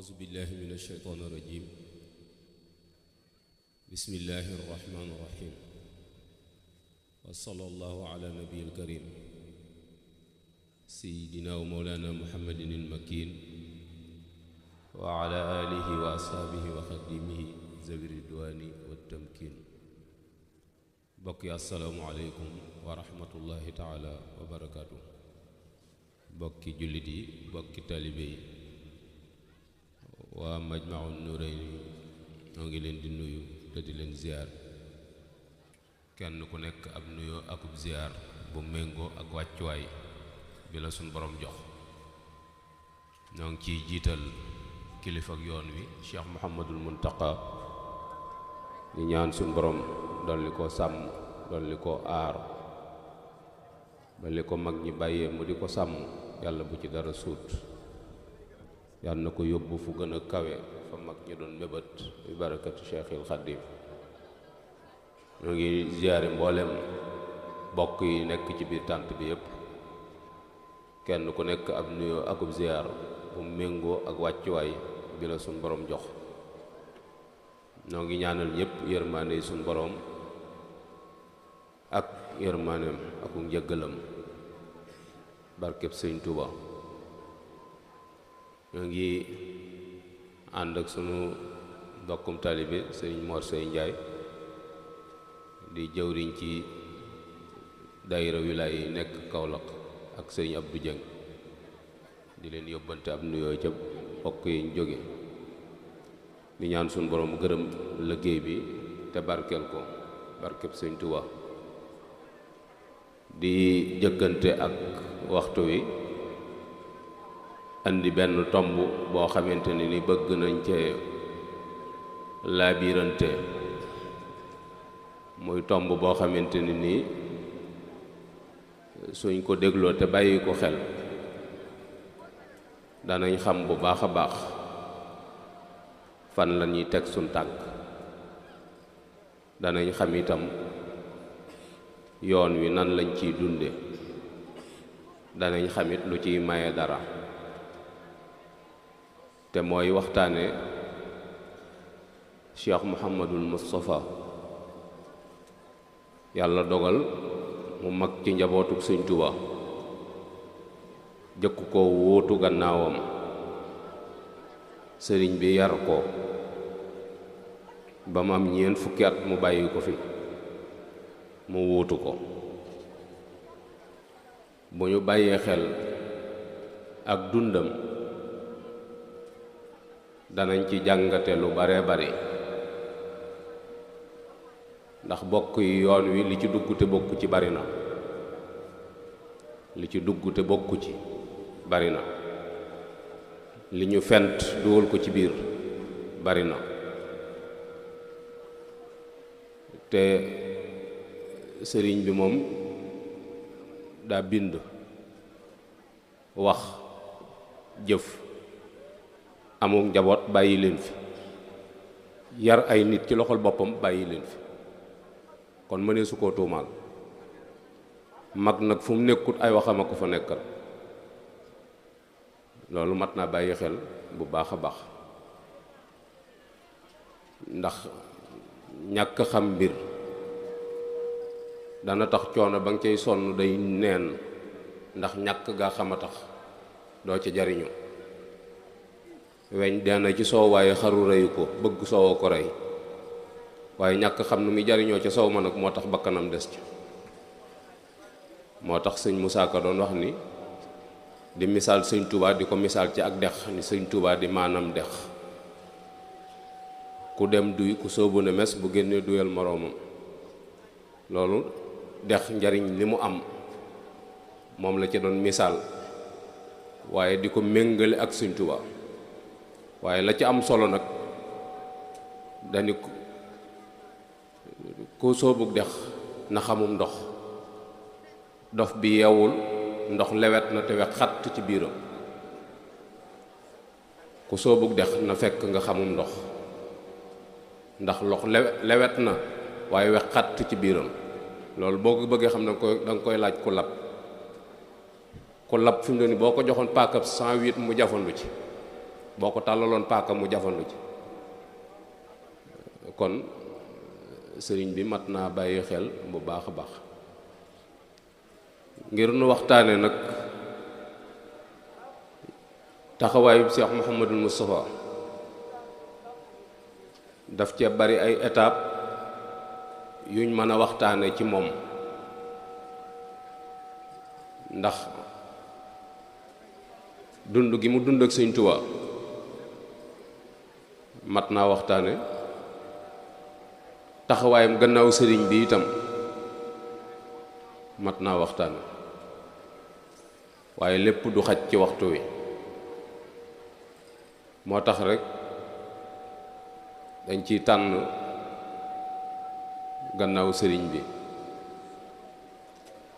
أعوذ بالله من الشيطان الرجيم بسم الله الرحمن الرحيم وصلى الله على نبي الكريم سيدنا ومولانا محمد المكين وعلى آله وأصحابه وخدمه ذوي الرضوان والتمكين. بقي السلام عليكم ورحمة الله تعالى وبركاته. bokki jullit yi bokki taalibe yi waa Majmahun Nurayni ñoo ngi leen di nuyu te di leen ziar, kenn ku nekk ab nuyoo akub ziar bu méngoo ak wàccuwaay bi la suñ borom jox. ñoo ngi ciy jiital kilifa ak yoon wi Cheikh Mouhamadul Muntaqa di ñaan suñ borom dolli ko sàmm dolli ko aar ba li ko mag ñi bàyyee mu di ko sàmm yàlla bu ci dara suut, yàlla na ko yóbbu fu gën a kawe fa mag ñi doon mébét bi barakatu Cheikhil Khadim. ñoo ngi ziyaare mboolem bokk yi nekk ci biir tànt bi yépp, kenn ku nekk ab nuyoo akub ziyaar bu méngoo ak wàccuwaay bi la suñ borom jox. ñoo ngi ñaanal ñépp yërmaande yi suñ borom ak yërmaaneem ak njëggalam barkeb sëñ Tuuba. ñoo ngi ànd ak sunu mbokkum taalibe sëriñ Mor Sey Njaay di jëwriñ ci daayira wilaay yi nekk Kaolack ak sëriñ Abdou Dieng di leen yóbbante ab nuyoo ca bokk yi ñu jóge, di ñaan sunu borom gërëm liggéey bi te barkeel ko barkeb sëñ Tuuba. di jëkkante ak waxtu wi andi benn tomb boo xamante ni bëgg nañ cee laabirante, muy tomb boo xamante ni suñ ko dégloo te bàyyi ko xel danañ xam bu baax a baax fan la ñuy teg suñ tànk, danañ xam itam yoon wi nan lañ ciy dunde, danañ xamit lu ciy maye dara, te mooy waxtaane Cheikh Mouhamadul Moustapha. yàlla dogal mu mag ci njabootuk Sëñ Tuuba, jëkk ko wóotu gannaawam, sëriñ bi yar ko ba mu am ñeent fukki at mu bàyyi ko fi mu wuutu ko. bu ñu bàyyee xel ak dundam danañ ci jàngate lu bare bari, ndax bokk yi yoon wi li ci dugg te bokku ci bari na, li ci dugg te bokku ci bari na, li ñu fent dugal ko ci biir bari na, te sëriñ bi moom daa bind wax jëf amul njaboot bàyyi leen fi, yar ay nit ci loxol boppam bàyyi leen fi, kon mënee su koo tuumaal. mag nag fu mu nekkut ay waxam a ko fa nekkal, loolu mat naa bàyyi xel bu baax a baax, ndax ñàkk xam mbir dana tax coono ba nga cay sonn day neen, ndax ñàkk gaa xam a tax doo ca jariñu. weñ dana ci soow waaye xaru reyu ko, bëgg soowoo ko rey, waaye ñàkk xam nu muy jariñoo ca soow ma nag moo tax bakkanam des ca. moo tax sëñ Musaa Ka doon wax ni di misaal sëñ Tuubaa di ko misaal ci ak dex ni sëñ Tuubaa di maanaam dex, ku dem duy ku soobu ne mes bu génnee duyal moroomam. loolu dex njariñ li mu am moom la ci doon misaal, waaye di ko méngale ak sëñ Tuubaa. waaye la ci am solo nag dani ku soobug dex na xamum ndox, dof bi yeewul ndox lewet na te wex xatt ci biiram. ku soobug dex na fekk nga xamum ndox, ndax lox lewet na waaye wex xatt ci biiram. loolu boo ko bëggee xam da nga koy laaj ku lab. ku lab fi mu ne ni boo ko joxoon paakab 108 mu jafandu ci, boo ko tàllaloon paaka mu jafandu ci. kon sëriñ bi mat naa bàyyi xel bu baax a baax ngir nu waxtaane nag taxawaayu Cheikh Mouhamadul Moustapha daf cee bari ay étape yuñ mën a waxtaane ci moom ndax dund gi mu dund ak Sëñ Tuubaa mat naa waxtaane taxawaayam gannaaw sëriñ bi itam mat naa waxtaane waaye lépp du xaj ci waxtu wi moo tax rek dañ ciy tànn gannaaw sëriñ bi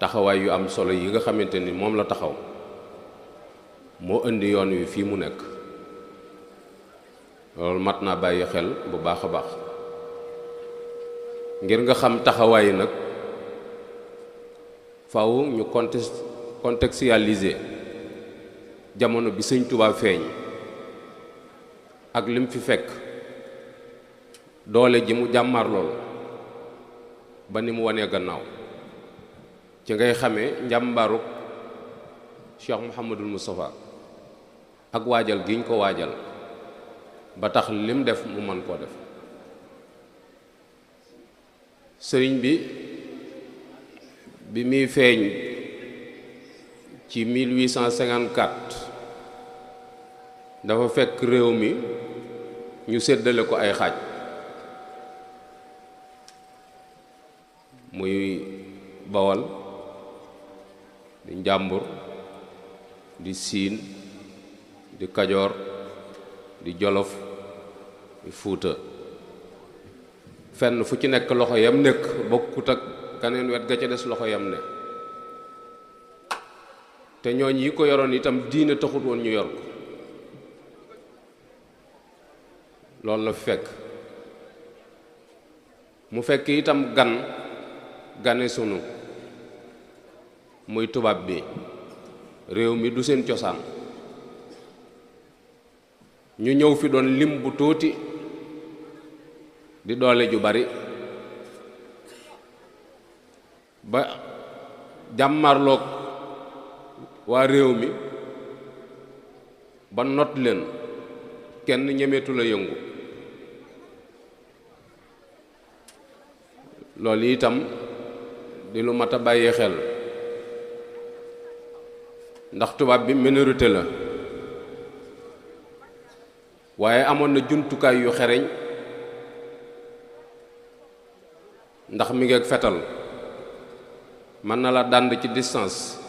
taxawaay yu am solo yi nga xamante ni moom la taxaw moo indi yoon wi fii mu nekk loolu mat naa bàyyi xel bu baax a baax ngir nga xam taxawaay nag faaw ñu contextualiser jamono bi Sëñ Tuubaa feeñ ak lim fi fekk doole ji mu jàmmar lool ba ni mu wanee gannaaw ci ngay xamee njàmbaaruk Cheikh Mouhamadul Moustapha ak waajal gi ñu ko waajal ba tax lim def mu mën koo def sëriñ bi muy feeñ ci 1854 dafa fekk réew mi ñu séddale ko ay xaaj muy Bawol di Njàmbur di Siin di Kajoor di Jolof di Fuuta fenn fu ci nekk loxo yam nekk bokkut ak kaneen wet ga ca des loxo yam ne te ñooñ yi ko yoroon itam diine taxut woon ñu yor ko loolu la fi fekk mu fekk itam gane sunu muy tubaab bi réew mi du seen cosaan ñu ñëw fi doon lim bu tuuti di doole ju bari ba jàmmarloog waa réew mi ba not leen kenn ñemeetu la yëngu loolu itam di lu mat a bàyyee xel ndax tubaab bi minorité la waaye amoon na jumtukaay yu xereñ ndax mi ngi ak fetal mën na la dànd ci distance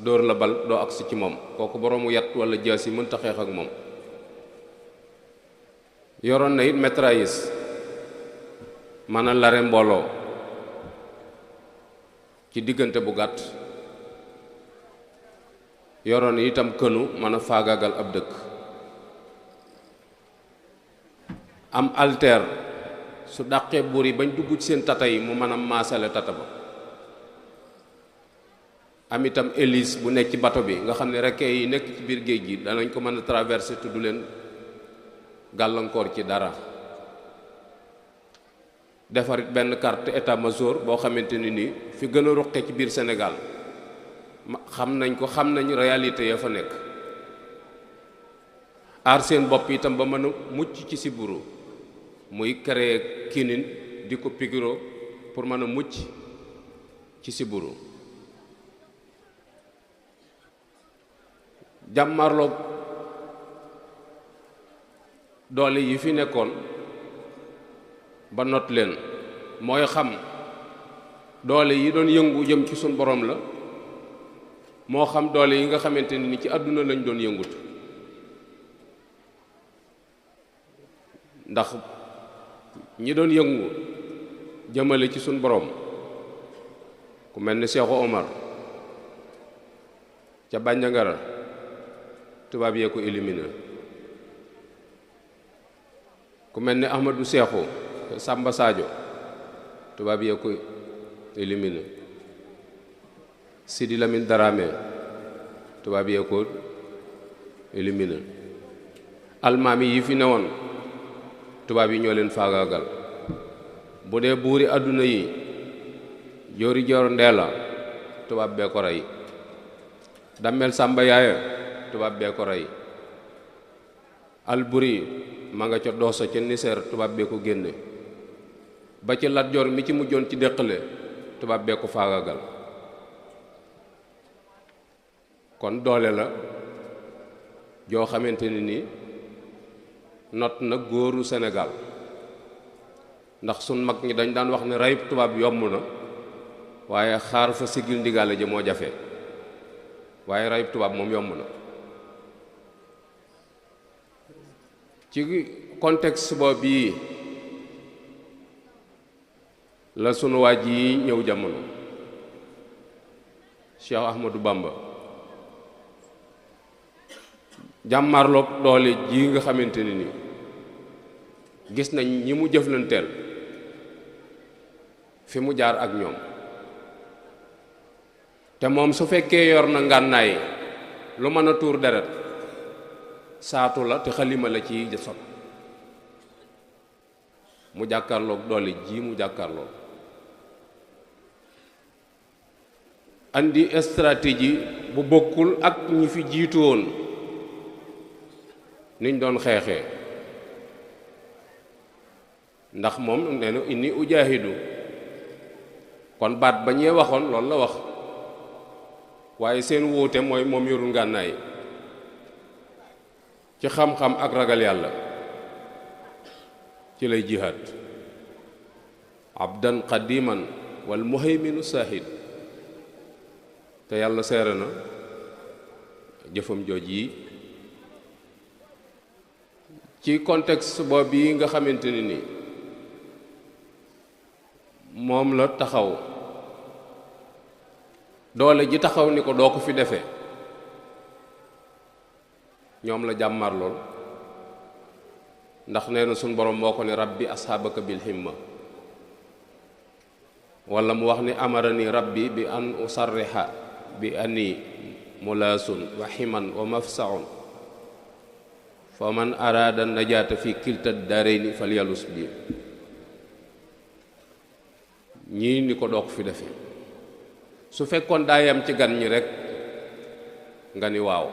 dóor la bal doo agsi ci moom kooku boroomu yat wala jaas yi mënta xeex ak moom yoroon na it mitrailleuse mën a lare mbooloo ci diggante bu gàtt yoroon itam kënu mën a faagaagal ab dëkk am alter su dàqee buur yi bañ dugg ci seen tata yi mu mën a maasale tata ba am itam hélice bu nekk ci bato bi nga xam ne requin yi nekk ci biir géej gi danañ ko mën a traverser te du leen gàllankoor ci dara defarit benn carte état-major boo xamante ni nii fi gën a ruqe ci biir Sénégal xam nañ réalité ya fa nekk aar seen bopp itam ba mën a mucc ci sibbiru muy créer kinin di ko pigiro pour mën a mucc ci sibbiru jàmmarloog doole yi fi nekkoon ba not leen mooy xam doole yi doon yëngu jëm ci suñ borom la moo xam doole yi nga xamante ni ci àdduna lañ doon yëngut ndax ñi doon yëngu jëmale ci suñ borom ku mel ni Seexu Omar ca Bandiagara tubaab yee ko éliminé ku mel ni Ahmadou Seexu Samba Sadio tubaab yee ko éliminé Sidi Lamine Dramé tubaab yee ko éliminé almaami yi fi newoon tubaab yi ñoo leen faagaagal. bu dee buuri àdduna yi joori joor ndeela tubaab bee ko rey. dammel sàmba yaaya tubaab bee ko rey. alburi ma nga ca doosa ca niseer tubaab bee ko génne. ba ci Lat Joor mi ci mujjoon ci déqale tubaab bee ko faagaagal. kon doole la joo xamante ni not na góoru Sénégal. ndax sun mag ñi dañ daan wax ne reyub tubaab yomb na waaye xaar fa sigil ndigaale ji moo jafe waaye reyub tubaab moom yomb na. ci contexte boobu bii la sunu waaj yi ñëw jamono Cheikh Ahmadou Bamba jàmmarloog doole ji nga xamante ni gis nañ ñi mu jëflanteel fi mu jaar ak ñoom te moom su fekkee yor na ngànnaay lu mën a tuur deret saatu la te xalima la ci sot mu jàkkaarloog doole ji mu jàkkaarloog andi stratégie bu bokkul ak ñi fi jiitu woon niñ doon xeexee ndax moom nee na inni ujaahidu kon baat ba ñee waxoon loolu la wax waaye seen wuute mooy moom yorul ngànnaay ci xam-xam ak ragal yàlla ci lay jihaad abdan qadiman wal muhayminu saahid te yàlla seere na jëfam jooj yi ci contexte boobu yi nga xamante ni moom la taxaw doole ji taxaw ni ko doo ko fi defee ñoom la jàmmar lool ndax nee na suñ borom moo ko ne rabbi asxaabaka bil himma wala mu wax ni amarani rabbi bi an usarriha bi anni mulaasun wa himan wa mafsaun fa man araada najaata fi kilta daarayni falyalus bi ñii ni ko doo ko fi defee su fekkoon daa yam ci gan ñi rekk nga ni waaw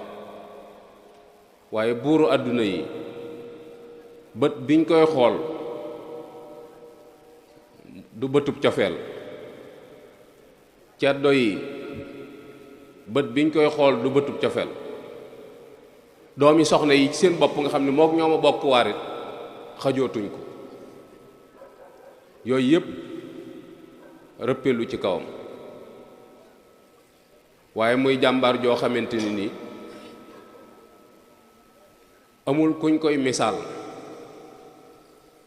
waaye buuru àdduna yi bët biñ koy xool du bëtub cofeel ceddo yi bët biñ koy xool du bëtub cofeel doomi soxna yi seen bopp nga xam ne mook ñoo ma bokk waarit xajootuñ ko yooyu yépp rëppelu ci kawam waaye muy jàmbaar joo xamante ni nii amul kuñ koy misaal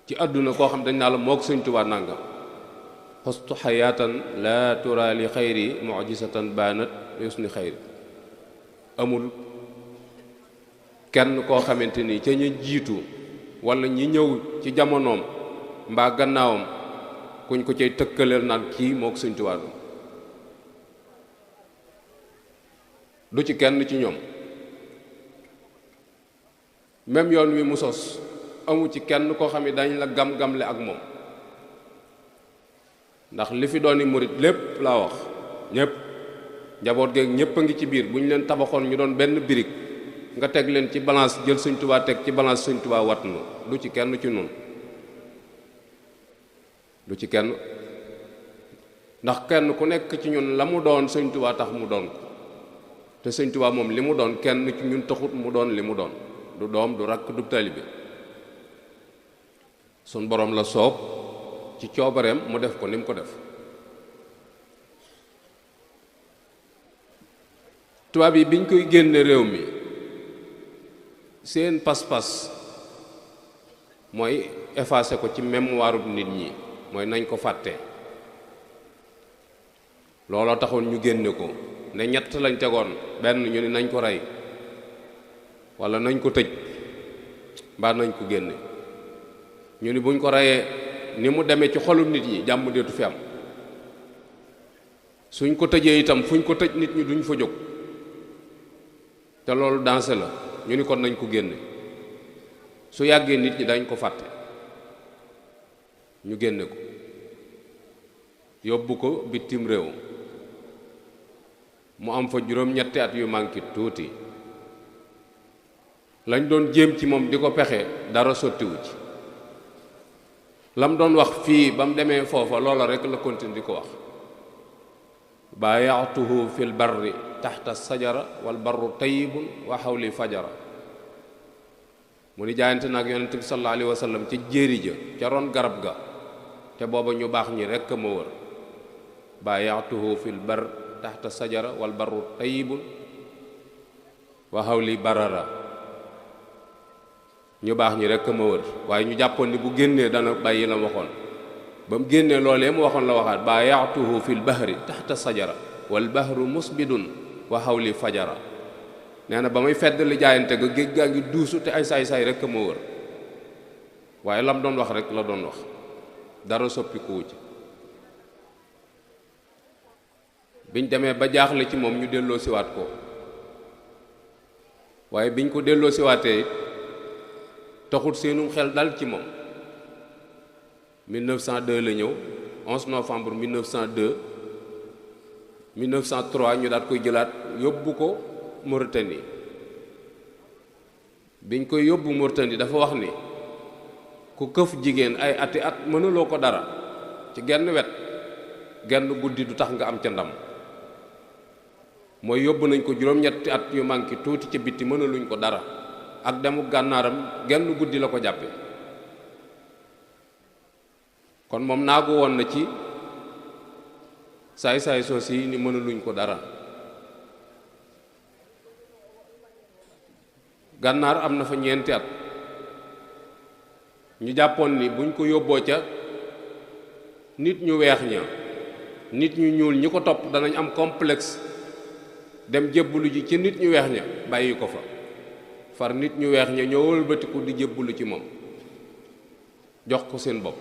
ci àdduna koo xam dañ naa la mook Sëñ Tuubaa nangam xostu xayaatan la tura li xayri mujisatan baanat yusni xayri amul kenn koo xamante ni ca ñu jiitu wala ñi ñëw ci jamonoom mbaa gannaawam kuñ ko cay tëkkaleel naan kii mook Sëñ Tuubaa du ci kenn ci ñoom même yoon wi mu sos amu ci kenn koo xam ne dañ la gam-gamle ak moom ndax li fi dooni murit lépp laa wax ñépp njaboot geeg ñépp a ngi ci biir bu ñu leen tabaxoon ñu doon benn birig nga teg leen ci balance jël Sëñ Tuubaa teg ci balance Sëñ Tuubaa wat na du ci kenn ci nun du ci kenn ndax kenn ku nekk ci ñun la mu doon Sëñ Tuubaa tax mu doon ko te Sëñ Tuubaa moom li mu doon kenn ci ñun taxut mu doon li mu doon du doom du rakk du taalibe sun borom la soob ci coobareem mu def ko ni mu ko def tubaab yi biñ koy génne réew mi seen pas-pas mooy effacer ko ci mémoire bu nit ñi mooy nañ ko fàtte looloo taxoon ñu génne ko ne ñett lañ tegoon benn ñu ni nañ ko rey walla nañ ko tëj mbaa nañ ko génne ñu ni buñ ko reyee ni mu demee ci xolu nit ñi jàmm deetu fi am suñ ko tëjee itam fuñ ko tëj nit ñi duñ fa jóg te loolu dansé la ñu ni kon nañ ko génne su yàggee nit ñi dañ ko fàtte ñu génne ko yóbbu ko bitim réew mu am fa juróom-ñetti at yu manqué tuuti lañ doon jéem ci moom di ko pexe dara sottiwu ci lam doon wax fii ba mu demee foofa loola rek la continue di ko wax baayaatuhu fil barri taxta sajara wal barru tayyibun wa xawli fajara mu ni jaayante nag yonent bi sallallahu alayhi wa sallam ca jéeri ja ca ron garab ga te booba ñu baax ñi rekk ma wër baayaatuhu fil barri taxta sajara wal barru tayyibun wa xawli barara ñu baax ñi rekk ma wër waaye ñu jàppoon ni bu génnee dana bàyyi la waxoon ba mu génnee loolee mu waxoon la waxaat baayaatuhu fil bahri taxta sajara wal bahru musbidun wa xawli fajara nee na ba may fedd li jaayante ga géej gaa ngi duusu te ay saay-saay rekk ma wër waaye lam doon wax rek la doon wax dara soppikuwu ci biñ demee ba jaaxle ci moom ñu delloo siwaat ko waaye biñ ko delloo siwaatee taxul seenum xel dal ci moom 1902 la ñëw 11 novembre 1902 1903 ñu daat koy jëlaat yóbbu ko Mauritanie biñ koy yóbbu Mauritanie dafa wax ni ku këf jigéen ay ati at mënuloo ko dara ci genn wet genn guddi du tax nga am ca ndam mooy yóbbu nañ ko juróom-ñetti at yu manqué tuuti ca bitti mënuluñ ko dara ak demu gànnaaram genn guddi la ko jàppe kon moom naagu woon na ci saay-saay soos yi ni mënuluñ ko dara gànnaar am na fa ñeenti at ñu jàppoon ni buñ ko yóbboo ca nit ñu weex ña nit ñu ñuul ñi ko topp danañ am complexe dem jébbulu ji ci nit ñu weex ña bàyyi ko fa far nit ñu weex ña ñoo wëlbatiku di jébbulu ci moom jox ko seen bopp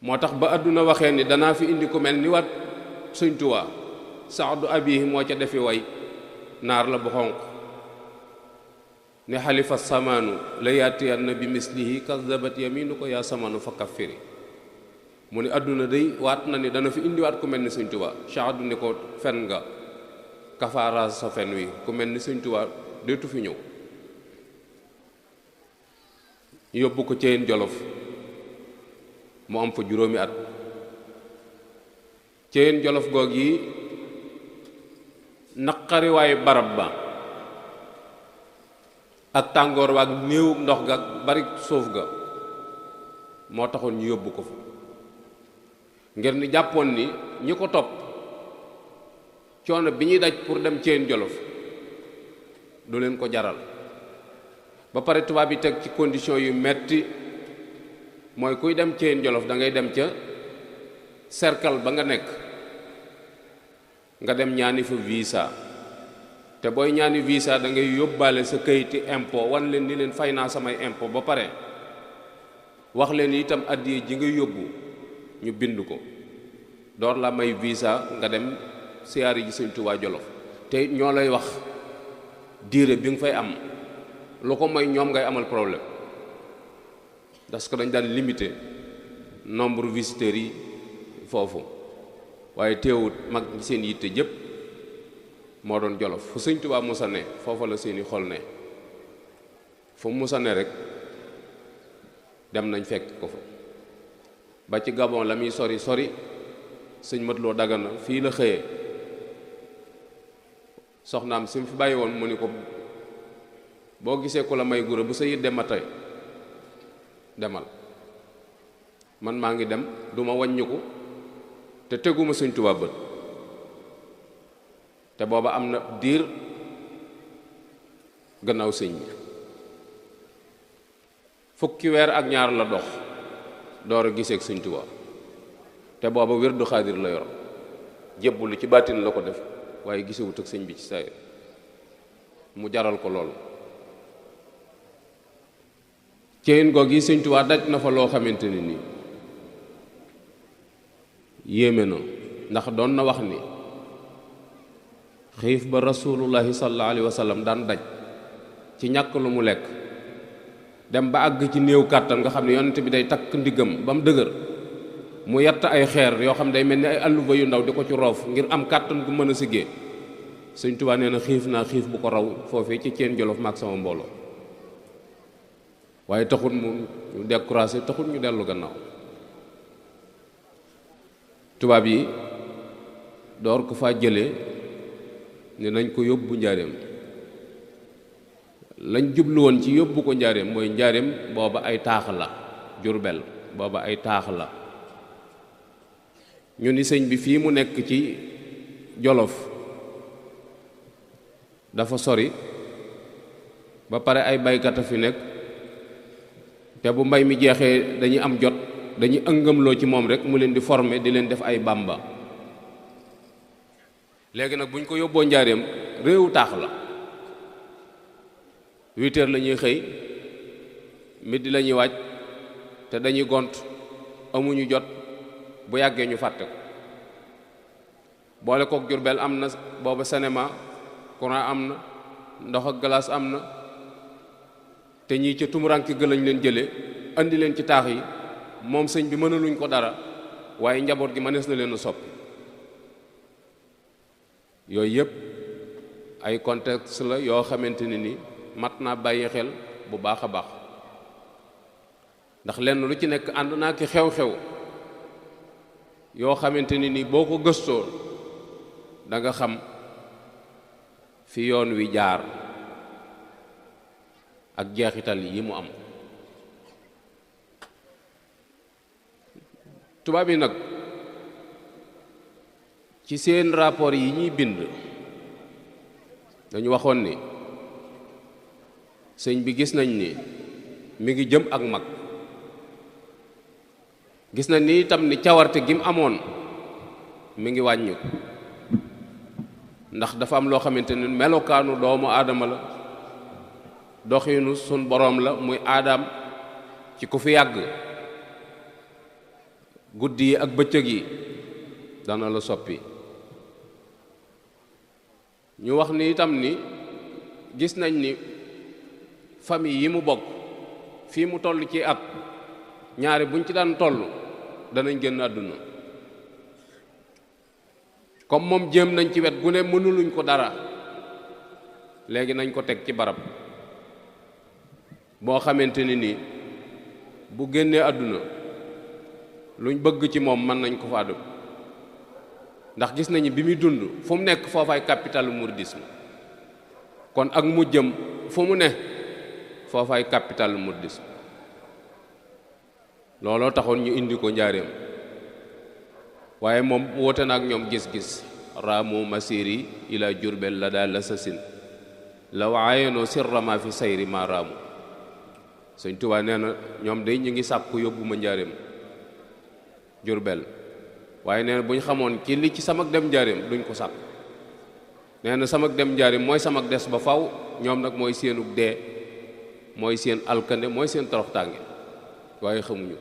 moo tax ba àdduna waxee ni danaa fi indi ku mel ni wat Sëñ Tuubaa saadu abihi moo ca defi way naar la bu xonq ne xalifa samaanu la yaatiyanna bi mislihi kazabat yaminu ko yaa samaanu fa kaffiri mu ne àdduna day waat na ni dana fi indiwaat ku mel ni Sëñ Tuubaa saadu ni ko fen nga kafaara sa fen wi ku mel ni Sëñ Tuubaa deetu fi ñëw yóbbu ko Ceyeen Jolof mu am fa juróomi at Ceyeen Jolof goog yi naqariwaayu barab ba ak tàngoor wa ak néew ndox ga ak bari suuf ga moo taxoon ñu yóbbu ko fa ngir ni jàppoon ni ñi ko topp coono bi ñuy daj pour dem Ceyeen Jolof du leen ko jaral ba pare tubaab yi teg ci condition yu metti mooy kuy dem Ceyeen Jolof da ngay dem ca cercle ba nga nekk nga dem ñaani fa visa te booy ñaani visa da ngay yóbbaale sa kayiti impôt wan leen ni leen fay naa samay impôt ba pare wax leen itam addiye ji nga yóbbu ñu bind ko door la may visa nga dem siyaari ji Sëñ Tuubaa Jolof te ñoo lay wax diire bi nga fay am lu ko may ñoom ngay amal problème parce que dañ daan limité nombre visiteurs yi foofu waaye teewut mag seen yitte jëpp moo doon Jolof fu Sëñ Tuubaa musa ne foofa la seeni xol ne fu musa ne rek dem nañ fekk ko fa ba ci Gabon la muy sori sori sëñ Mat Lo Dagana fii la xëyee soxnaam si mu fi bàyyi woon mu ni ko boo gisee ku la may gura bu sa yit dem ma tey demal man maa ngi dem duma wàññiku te teguma Sëñ Tuubaa bët te booba am na diir gannaaw sëñ bi fukki weer ak ñaar la dox door a gisee ak Sëñ Tuubaa te booba wirdu xaadir la yor jébbulu ci baatin la ko def waaye gisewut ak sëñ bi ci saa mu jaral ko lool Ceyeen goog yi Sëñ Tuubaa daj na fa loo xamante ni nii yéeme na ndax doon na wax ni xiif ba rasulullahi sallallahu alayhi wa sallam daan daj ci ñàkk lu mu lekk dem ba àgg ci néew kàttan nga xam ne yonent bi day takk ndiggam ba mu dëgër mu yatt ay xeer yoo xam ne day mel ni ay alluva yu ndaw di ko ci roof ngir am kàttan gu mën a siggee Sëñ Tuubaa nee na xiif naa xiif bu ko raw foofee ci Ceen Jolof maag sama mbooloo waaye taxul mu ñu découragé taxul ñu dellu gannaaw tubaab yi door ko faa jëlee ne nañ ko yóbbu njaareem lañ jublu woon ci yóbbu ko njaareem mooy njaareem booba ay taax la Jurbel booba ay taax la ñu ni sëñ bi fii mu nekk ci Jolof dafa sori ba pare ay baykat a fi nekk te bu mbay mi jeexee dañuy am jot dañuy ëngamloo ci moom rek mu leen di former di leen def ay bamba léegi nag bu ñu ko yóbboo njaareem réewu taax la 8 heures la ñuy xëy midi la ñuy wàcc te dañuy gont amuñu jot bu yàggee ñu fàtte ko boole kook Jurbel am na booba cinéma courant am na ndox ak glace am na te ñii ca tumuranke ga lañ leen jële andi leen ci taax yi moom sëñ bi mënaluñ ko dara waaye njaboot gi mënees na leen a soppi yooyu yëpp ay contexte la yoo xamante ne ni mat naa bàyyi xel bu baax a baax ndax lenn lu ci nekk ànd naa ki xew-xew yoo xamante ne ni boo ko gëstoo da nga xam fi yoon wi jaar ak jeexital yi mu am tubaab yi nag ci seen rapport yi ñuy bind dañu waxoon ni sëñ bi gis nañ ni mi ngi jëm ak mag gis nañ ni itam ni cawarte gi mu amoon mi ngi wàññu ndax dafa am loo xamante ne melokaanu doomu aadama la doxinu sun boroom la muy aadam ci ku fi yàgg guddi yi ak bëccëg yi dana la soppi ñu wax ni itam ni gis nañ ni famille yi mu bokk fii mu toll ci at ñaari buñ ci daan toll danañ génn àdduna comme moom jéem nañ ci wet gu ne mënuluñ ko dara léegi nañ ko teg ci barab boo xamante ni nii bu génnee àdduna luñ bëgg ci moom mën nañ ko fa def ndax gis nañu bi muy dund fu mu nekk foofaay capitalu mouridisme kon ak mujjam fu mu ne foofaay capitalu mouridisme looloo taxoon ñu indi ko njaareem waaye moom woote na ak ñoom gis-gis raamu masiri ila Jurbel la daal la sasin law ayenoo sirra ma fi sayri ma raamu Sëñ Tuubaa nee na ñoom day ñu ngi sàkku yóbbu ma njaareem Jurbel waaye nee na bu ñu xamoon ci li ci samak dem njaareem duñ ko sàkk nee na samak dem njaareem mooy samak des ba faw ñoom nag mooy seenug dee mooy seen alkande mooy seen toroxtaange waaye xamuñu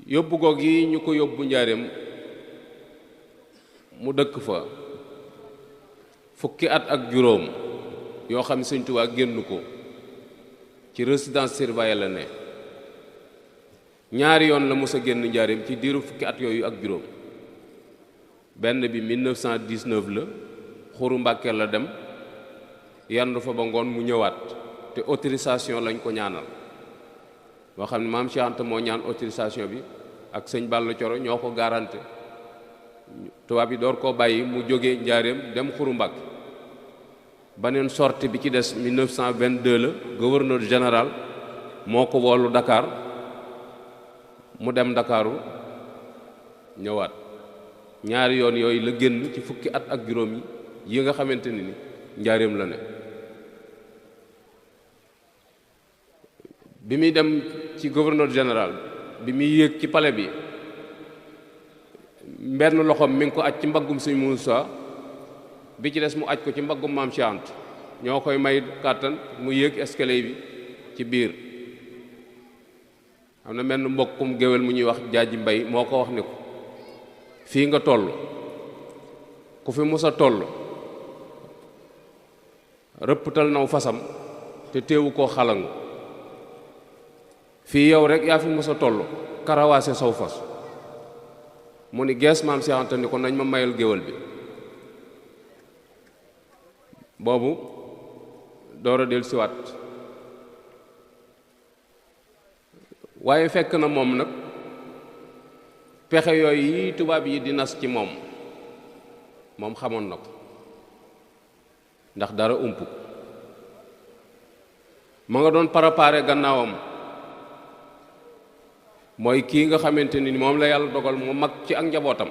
yóbbu goog yi ñu ko yóbbu njaareem mu dëkk fa fukki at ak juróom yoo xam ne Sëñ Tuubaa génn ko ci résidence surveillée la ne ñaari yoon la mos a génn njaareem ci diiru fukki at yooyu ak juróom benn bi 1919 la Xuru Mbàkke la dem yandu fa ba ngoon mu ñëwaat te autorisation lañ ko ñaanal boo xam ne maam Cheikh Anta moo ñaan autorisation bi ak sëñ Balla Coro ñoo ko garanté tubaab yi door koo bàyyi mu jógee njaareem dem Xuru Mbàkke baneen sortie bi ci des 1922 la gouverneur général moo ko woolu Dakar mu dem Ndakaaru ñëwaat ñaari yoon yooyu la génn ci fukki at ak juróom yi nga xamante ni njaareem la ne bi muy dem ci gouverneur général bi muy yéeg ci palais bi benn loxoom mi ngi ko aj ci mbaggum Sëñ Muusaa bi ci des mu aj ko ci mbaggum Maam Cheikh Anta ñoo koy may kàttan mu yéeg escalier bi ci biir am na menn mbokkum géwél mu ñuy wax Jaaji Mbay moo ko wax ne ko fii nga toll ku fi mos a toll rëpptal naw fasam te teewu koo xalangu fii yow rek yaa fi mos a toll karawaase saw fas mu ni gees maam Seex Anta ni ko nañ ma mayal géwal bi boobu door a del siwaat waaye fekk na moom nag pexe yooyu yi tubaab yi di nas ci moom xamoon na ko ndax dara ump ma nga doon préparé gannaawam mooy kii nga xamante ni moom la yàlla dogal mu mag ci ak njabootam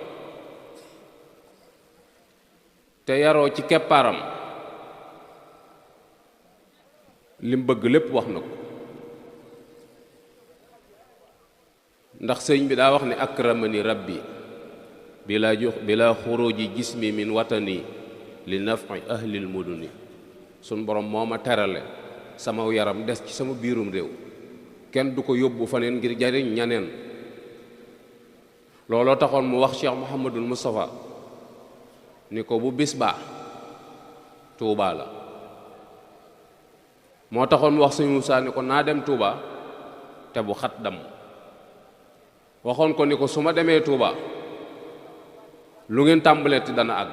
te yaroo ci keppaaram lim bëgg lépp wax na ko ndax sëñ bi daa wax ne akramani rabbi bila xuruji jismi min watani li nafi ahlil muduni sun borom moo ma terale sama yaram des ci sama biirum réew kenn du ko yóbbu faneen ngir jariñ ñaneen looloo taxoon mu wax Cheikh Mouhamadul Moustapha ni ko bu bis baa Tuubaa la moo taxoon mu wax sëñ Moussa ni ko naa dem Tuubaa te bu xat dam waxoon ko ni ko su ma demee Tuubaa lu ngeen tàmbaleeti dana àgg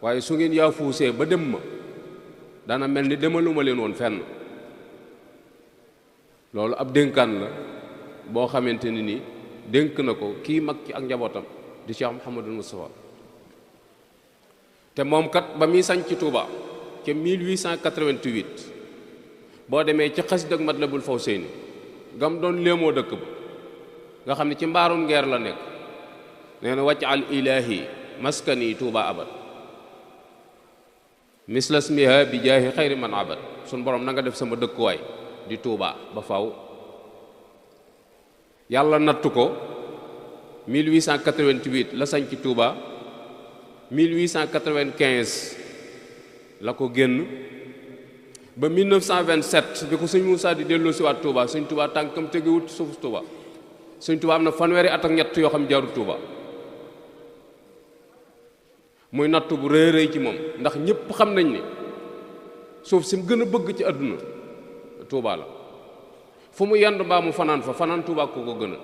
waaye su ngeen yaa fuusee ba dem ma dana mel ni demaluma leen woon fenn loolu ab dénkaan la boo xamante ni nii dénk na ko kii mag ci ak njabootam di Cheikh Mouhamadul Moustapha te moom kat ba muy sañ ci Touba ca 1888 boo demee ci xasida ak Matlabul Fawzayni gam doon léemoo dëkk ba nga xam ne ci mbaarum ngeer la nekk nee na wàcc al ilahi maskani Touba abad misla smiha bi jaahi xayri man abad sun borom na nga def sama dëkkuwaay di Touba ba faw yàlla nattu ko 1888 la sañ ci Touba 1895 la ko génn ba 1927 bi ko sëñ Moussa di delloo si waat Touba sëñ Touba tànkam tegewut suuf Touba sëñ Touba am na fanweeri at ak ñett yoo xam jaarut Touba muy nattu bu rëy rëy ci moom ndax ñëpp xam nañ ni suuf si mu gën a bëgg ci àdduna Touba la fu mu yend mbaa mu fanaan fa fanaan Touba ko gën a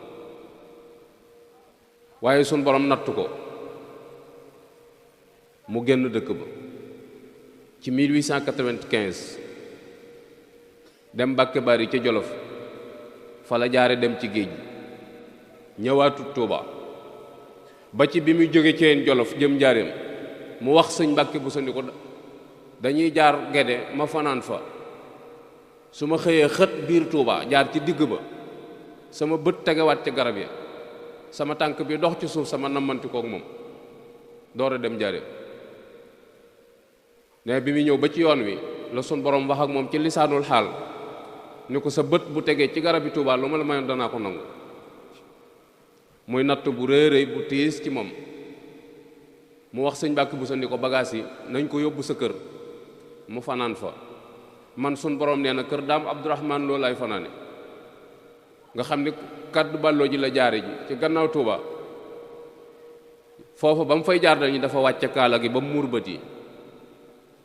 waaye sun borom nattu ko mu génn dëkk ba ci 1895 dem Mbàkke Bari ca Jolof fa la jaare dem ci géej gi ñëwaatut Touba ba ci bi muy jóge Ceen Jolof jëm Njaaréem mu wax sëñ Mbàkke bu sandi ko dañuy jaar Gede ma fanaan fa su ma xëyee xët biir Touba jaar ci digg ba sama bët tegewaat ca garab ya sama tànk bi dox ci suuf sama nammanti kook moom door a dem Njaaréem ne bi muy ñëw ba ci yoon wi la sun borom wax ak moom ci lisaanul xaal ni ko sa bët bu tegee ci garab yi Touba lu ma la mayoon danaa ko nangu muy natt bu rëy rëy bu tiis ci moom mu wax sëñ Mbàkke bu sandi ko bagaas yi nañ ko yóbbu sa kër mu fanaan fa man sun borom nee na kër daam Abdourahman Lo lay fanaane nga xam ni kaddu balloo ji la jaare ji ci gannaaw Touba foofu ba mu fay jaar dañu dafa wàcce kaala gi ba mu muur bët yi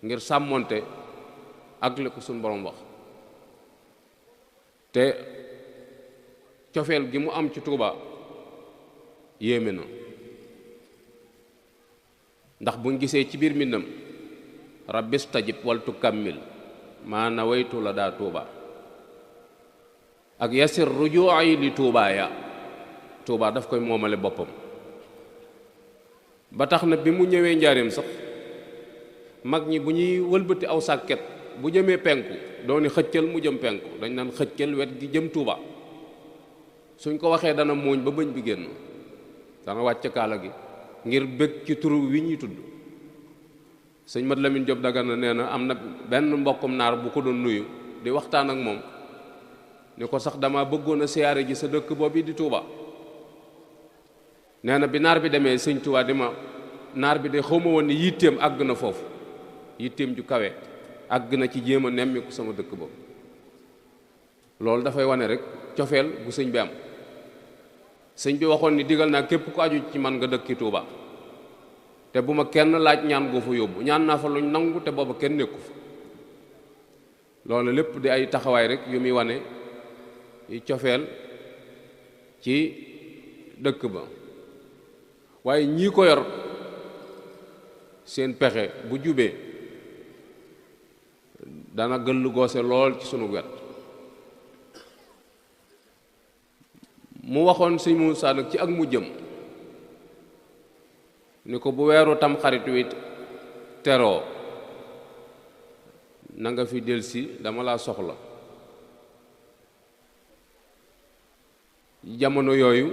ngir sàmmonte ak li ko sun borom wax te cofeel gi mu am ci Touba yéeme na ndax buñ gisee ci biir mbindam rabbis tajib waltu kammil maa nawaytu la daa Touba ak yasir rujuu'i li Touba ya Touba daf koy moomale boppam ba tax na bi mu ñëwee njaareem sax mag ñi bu ñuy wëlbati aw sàkket bu jëmee penku dooni xëccal mu jëm penku dañ naan xëccal wet gi jëm Touba suñ ko waxee dana muuñ ba bëñ bi génn dana wàcc kaala gi ngir bëgg ci turu wi ñuy tudd sëñ Mat Lamin Jóob Dagana nee na am na benn mbokkum naar bu ko doon nuyu di waxtaan ak moom ni ko sax dama bëggoon a siyaare ji sa dëkk boobu di Touba nee na bi naar bi demee sëñ Touba di ma naar bi de xaw ma woon ni yitteem àgg na foofu yitteem ju kawe àgg na ci jéem a nemmiku sama dëkk boobu loolu dafay wane rek cofeel bu sëñ bi am sëñ bi waxoon ni digal naa képp ku aju ci man nga dëkki Touba te bu ma kenn laaj ñaan gu fa yóbbu ñaan naa fa luñ nangu te booba kenn nekku fa loolu lépp di ay taxawaay rek yu muy wane yi cofeel ci dëkk ba waaye ñii ko yor seen pexe bu jubee dana gën lu goose lool ci sunu wet mu waxoon sëñ Muusaa nag ci ak mu jëm ni ko bu weeru tam xarit wi teroo na nga fi delsi dama laa soxla jamono yooyu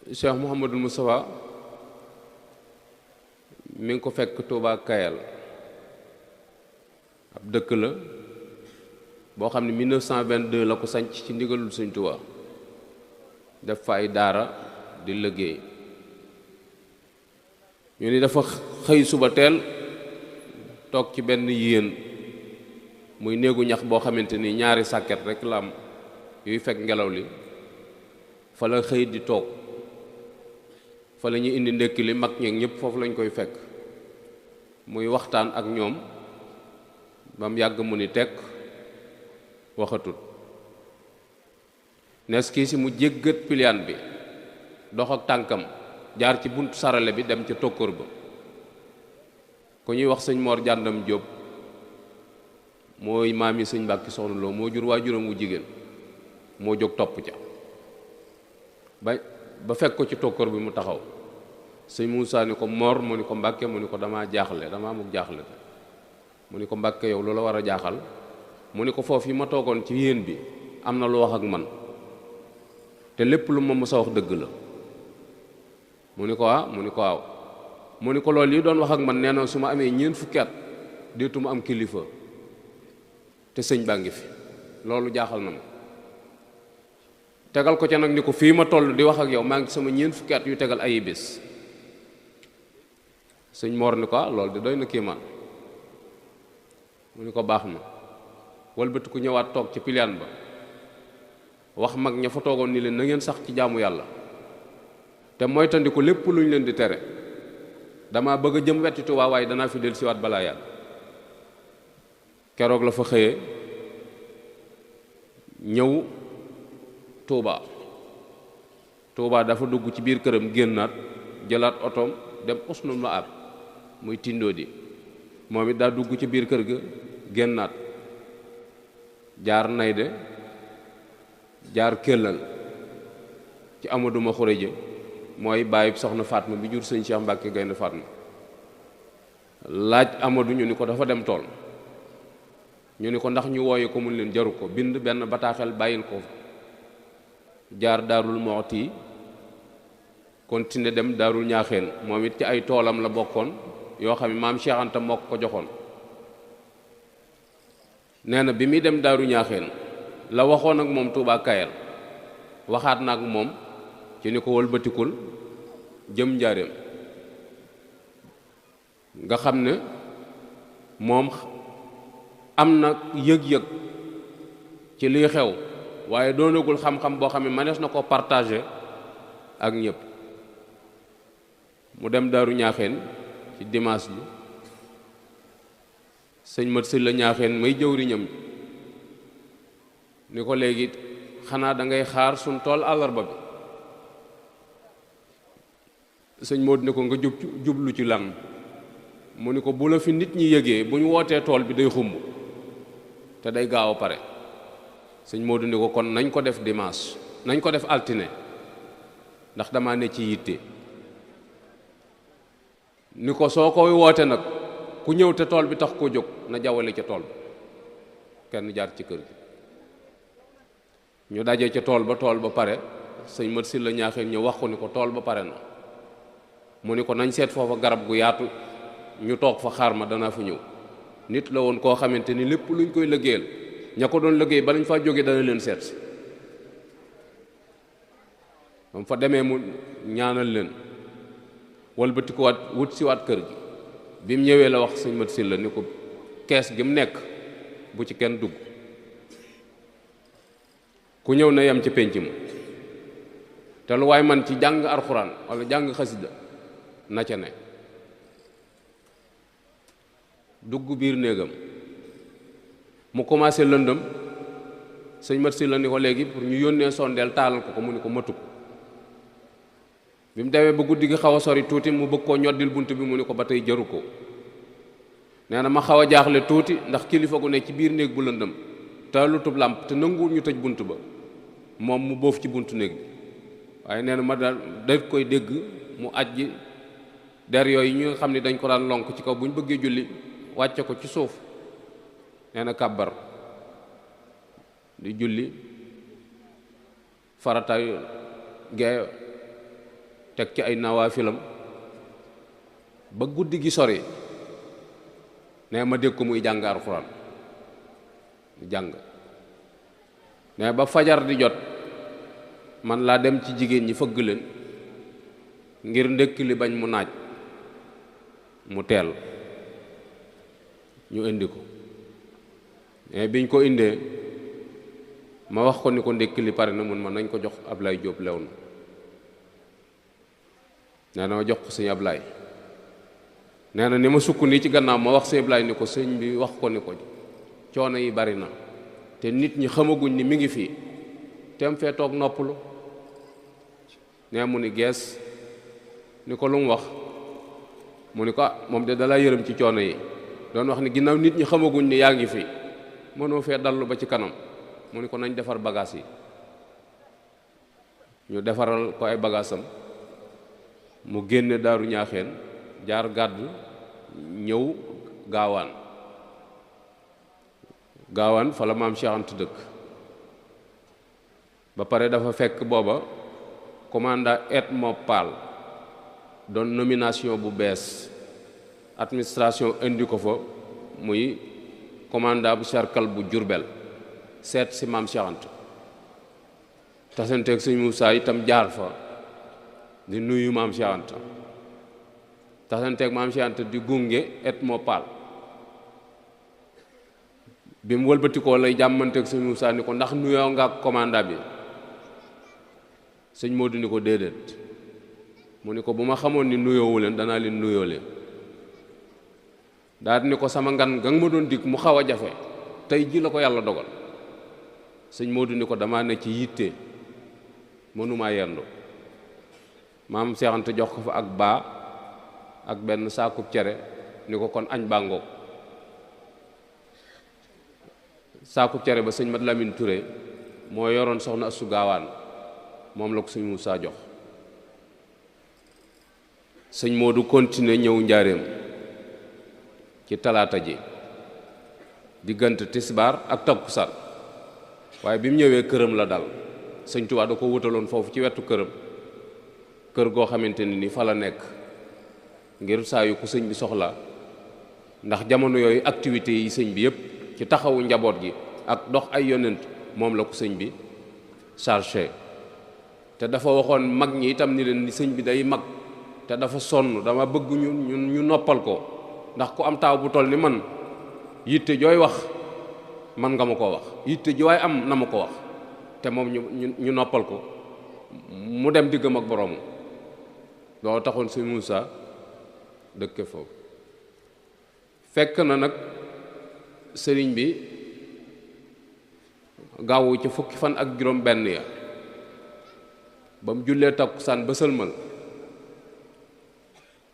Cheikh Mouhamadul Moustapha mi ngi ko fekk Touba Kayal ab dëkk la boo xam ne 1922 la ko sanc ci ndigalul Sëñ Touba def fa ay daara di liggéey ñu ni dafa xëy suba teel toog ci benn yéen muy néegu ñax boo xamante ni ñaari sàkket rek la am yuy fekk ngelaw li fa la xëy di toog fa la ñuy indi ndekki li mag ñeeg ñëpp foofu lañ koy fekk muy waxtaan ak ñoom ba mu yàgg mu ni tekk waxatut nes kii si mu jéggat piliyaan bi dox ak tànkam jaar ci buntu sarale bi dem ca tokkóor ba ku ñuy wax sëñ Mor Jàndam Jóob mooy maam yi sëñ Mbàkke Soxna Lo moo jur waajuram wu jigéen moo jóg topp ca ba fekk ko ci tokkóor bi mu taxaw sëñ Muusaa ni ko Mor mu ni ko Mbàkke mu ni ko damaa jaaxle damaa amuk jaaxle mu ni ko Mbàkke yow loola war a jaaxal mu ni ko foofu yi ma toogoon ci yéen bi am na lu wax ak man te lépp lu ma mës a wax dëgg la mu ni ko mu ni ko waaw mu ni ko loolu yi doon wax ak man nee na su ma amee ñeent fukki at deetuma am kilifa te sëñ baa ngi fi loolu jaaxal na ma tegal ko ca nag ni ko fii ma toll di wax ak yow maa ngi sama ñeent fukki at yu tegal ay bés sëñ Mor ni ko loolu de doy na kéemaan mu ni ko baax na walbati ku ñëwaat toog ci piliyaan ba wax mag ña fa toogoon ni leen na ngeen sax ci jaamu yàlla te moytandiku lépp lu ñu leen di tere dama bëgg a jëm wetti Tuubaa waaye danaa fi del siwaat balaa yàlla keroog la fa xëyee ñëw Tuubaa dafa dugg ci biir këram génnaat jëlaat otoom dem Usnul Maab muy tindoo di moom it daa dugg ci biir kër ga génnaat jaar Nayde jaar Kellal ci Amadou Ma Xureja mooy bàyyi soxna Fatma bi jur sëñ Cheikh Mbàkke Gaynde Fatma laaj Amadou ñu ni ko dafa dem tool ñu ni ko ndax ñu wooye ko mun leen jaru ko bind benn bataaxel bàyyil ko jaar Daarul Moxti continuer dem Daarul Ñaaxeen moom it ci ay toolam la bokkoon yoo xam ne maam Cheikh Anta moo ko joxoon nee na bi muy dem Daaru Ñaaxeen la waxoon ak moom Touba Kayal waxaat na ak moom ci ni ko wëlbatikul jëm njaareem nga xam ne moom am na yëg-yëg ci liy xew waaye doonagul xam-xam boo xam ne mënees na ko partager ak ñëpp mu dem Daaru Ñaaxeen ci dimanche bi sëñ Mat Silla Ñaaxeen may jëwriñam ni ko léegi xanaa da ngay xaar suñ tool àllarba bi sëñ Moodu ni ko nga jublu ci lan mu ni ko bu la fi nit ñi yëgee bu ñu wootee tool bi day xumb te day gaaw a pare sëñ Moodu ni ko kon nañ ko def dimanche nañ ko def altine ndax dama ne ci yitte ni ko soo koy woote nag ku ñëw te tool bi tax koo jóg na jawale ca tool ba kenn jaar ci kër gi ñu daje ca tool ba pare sëñ Mat Silla Ñaaxeen ñëw wax ko ni ko tool ba pare na mu ni ko nañ seet foofa garab gu yaatu ñu toog fa xaar ma danaa fa ñëw nit la woon koo xamante ni lépp luñ koy liggéeyal ña ko doon liggéey ba lañ faa jógee dana leen seet si bam fa demee mu ñaanal leen walbatikuwaat wut siwaat kër gi bi mu ñëwee la wax sëñ Mat Silla ni ko kees gi mu nekk bu ci kenn dugg ku ñëw na yem ci pénc ma te lu waay man ci jàng alxuraan wala jàng xasida na ca ne. dugg biir néegam mu commencé lëndëm, sëñ mat si la ni ko léegi pour ñu yónnee sondeel taalal ko mu ni ko matu ko. bi mu demee ba guddi gi xaw a sori tuuti mu bëgg koo ñoddil bunt bi mu ni ko ba tey jaru ko. nee na ma xaw a jaaxle tuuti ndax kilifa gu ne ci biir néeg bu lëndëm taalutub làmp te nanguwul ñu tëj bunt ba, moom mu boof ci buntu néeg bi. waaye nee na ma daal koy dégg mu ajji der yooyu ñu nga xam ne dañ ko daan lonk ci kaw bu ñu bëggee julli wàcce ko ci suuf. nee na kàbbar di julli farataay gee teg ci ay nawaafilam ba guddi gi sori. nee ma dégg ko muy jàng alxuraan jàng. nee ba fajar di jot man laa dem ci jigéen ñi fëgg leen ngir ndékk li bañ mu naaj mu teel ñu indi ko. mais biñ ko indee ma wax ko ni ko ndékk li pare na mun ma nañ ko jox Ablaye Diop lew na. nee na ma jox ko sëñ Ablaye. nee na ni ma sukk nii ci gannaaw ma wax sëñ Ablaye ni ko sëñ bi wax ko ni ko coono yi bari na te nit ñi xamaguñ ni mi ngi fii tem fee toog noppalu. nee mu ni gees ni ko lu mu wax mu ni ko moom de dalaa yërëm ci coono yi, doon wax ni ginnaaw nit ñi xamaguñ ni yaa ngi fi mënoo fee dallu ba ci kanam. mu ni ko nañ defar bagaas yi. ñu defaral ko ay bagaasam mu génne daaru ñaaxeen jaar gàdd ñëw gaawaan fa la maam Cheikh Anta dëkk. ba pare dafa fekk booba commandant Edmond Pal doon nomination bu bees administration indi ko fa muy commandant bu cercle bu Jurbel seet si maam Cheikh Anta. tasanteeg sëñ Moussa itam jaar fa di nuyu maam Cheikh Anta. tasanteeg maam Cheikh Anta di gunge Edmond Pal. bi mu wëlbatikoo lay jàmmanteeg sëñ Moussa ni ko ndax nuyoo nga ak commandant bi. sëñ Modou ni ko déedéet. mu ni ko bu ma xamoon ni nuyoowu leen danaa leen nuyoo leen. daal ni ko sama ngan nga ma doon dig mu xaw a jafe tey ji la ko yàlla dogal. sëñ Modou ni ko damaa ne ci yitte mënumaa yendu. maam Cheikh Anta jox ko fa ak baa ak benn saakub cere ni ko kon añ baa ngoog. saakub cere ba sëñ Mat Lamine Touré moo yoroon soxna Assu Gaawaan moom la ko sëñ Moussa jox. sëñ Modou continuer ñëw njaareem ci talaata ji diggante tisbaar ak takkusaan. waaye bi mu ñëwee këram la dal. sëñ Tuubaa da ko wutaloon foofu ci wetu këram kër goo xamante ni fa la nekk ngir saa yu ko sëñ bi soxla ndax jamono yooyu activités yi sëñ bi yépp ci taxawu njaboot gi ak dox ay yonent moom la ko sëñ bi chargé. te dafa waxoon mag ñi itam ni leen ni sëñ bi day mag te dafa sonn dama bëgg ñu noppal ko ndax ku am taaw bu toll ni man yitte jooy wax man nga ma ko wax yitte ji waaye am na ma ko wax te moom ñu noppal ko mu dem diggam ak boroom. loolu taxoon sëñ Moussa dëkke foofu. fekk na nag sëriñ bi gaawu ci fukki fan ak juróom benn ya ba mu jullee takkusaan ba sëlmal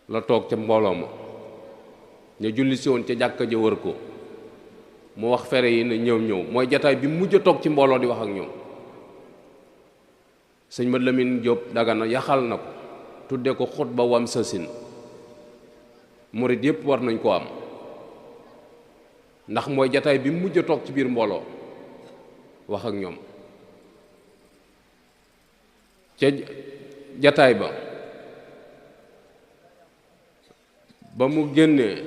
la toog ca mbooloo ma ña julli si woon ca jàkka ja wër ko mu wax fere yi ne ñëw mooy jataay bi mujj a toog ci mbooloo di wax ak ñoom. sëñ Mat Lamin Jóob Dagana yaxal na ko tudde ko xutba wam sasin. murit yépp war nañ ko am ndax mooy jataay bi mujj a toog ci biir mbooloo wax ak ñoom. ca jataay ba mu génnee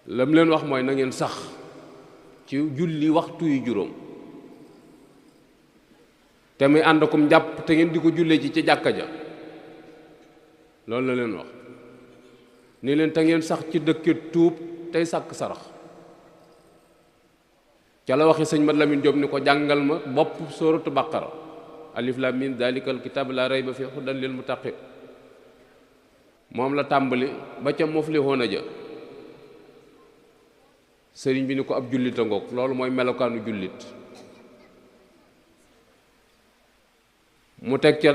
lam leen wax mooy na ngeen sax ci julli waxtu yu juróom te muy ànd akum jàpp te ngeen di ko jullee ci ca jàkka ja. loolu la leen wax ni leen te ngeen sax ci dëkke tuub tey sàkk sarax. ca la waxi sëñ Mat Lamin Jóob ni ko jàngal ma bopp sóoratu Baqara alif lam mim dalikal kitab la rayba fi hudan lil muttaqin moom la tàmbali ba ca muflihuna ja sëriñ bi ni ko ab jullit a ngoog loolu mooy melokaanu jullit mu teg ca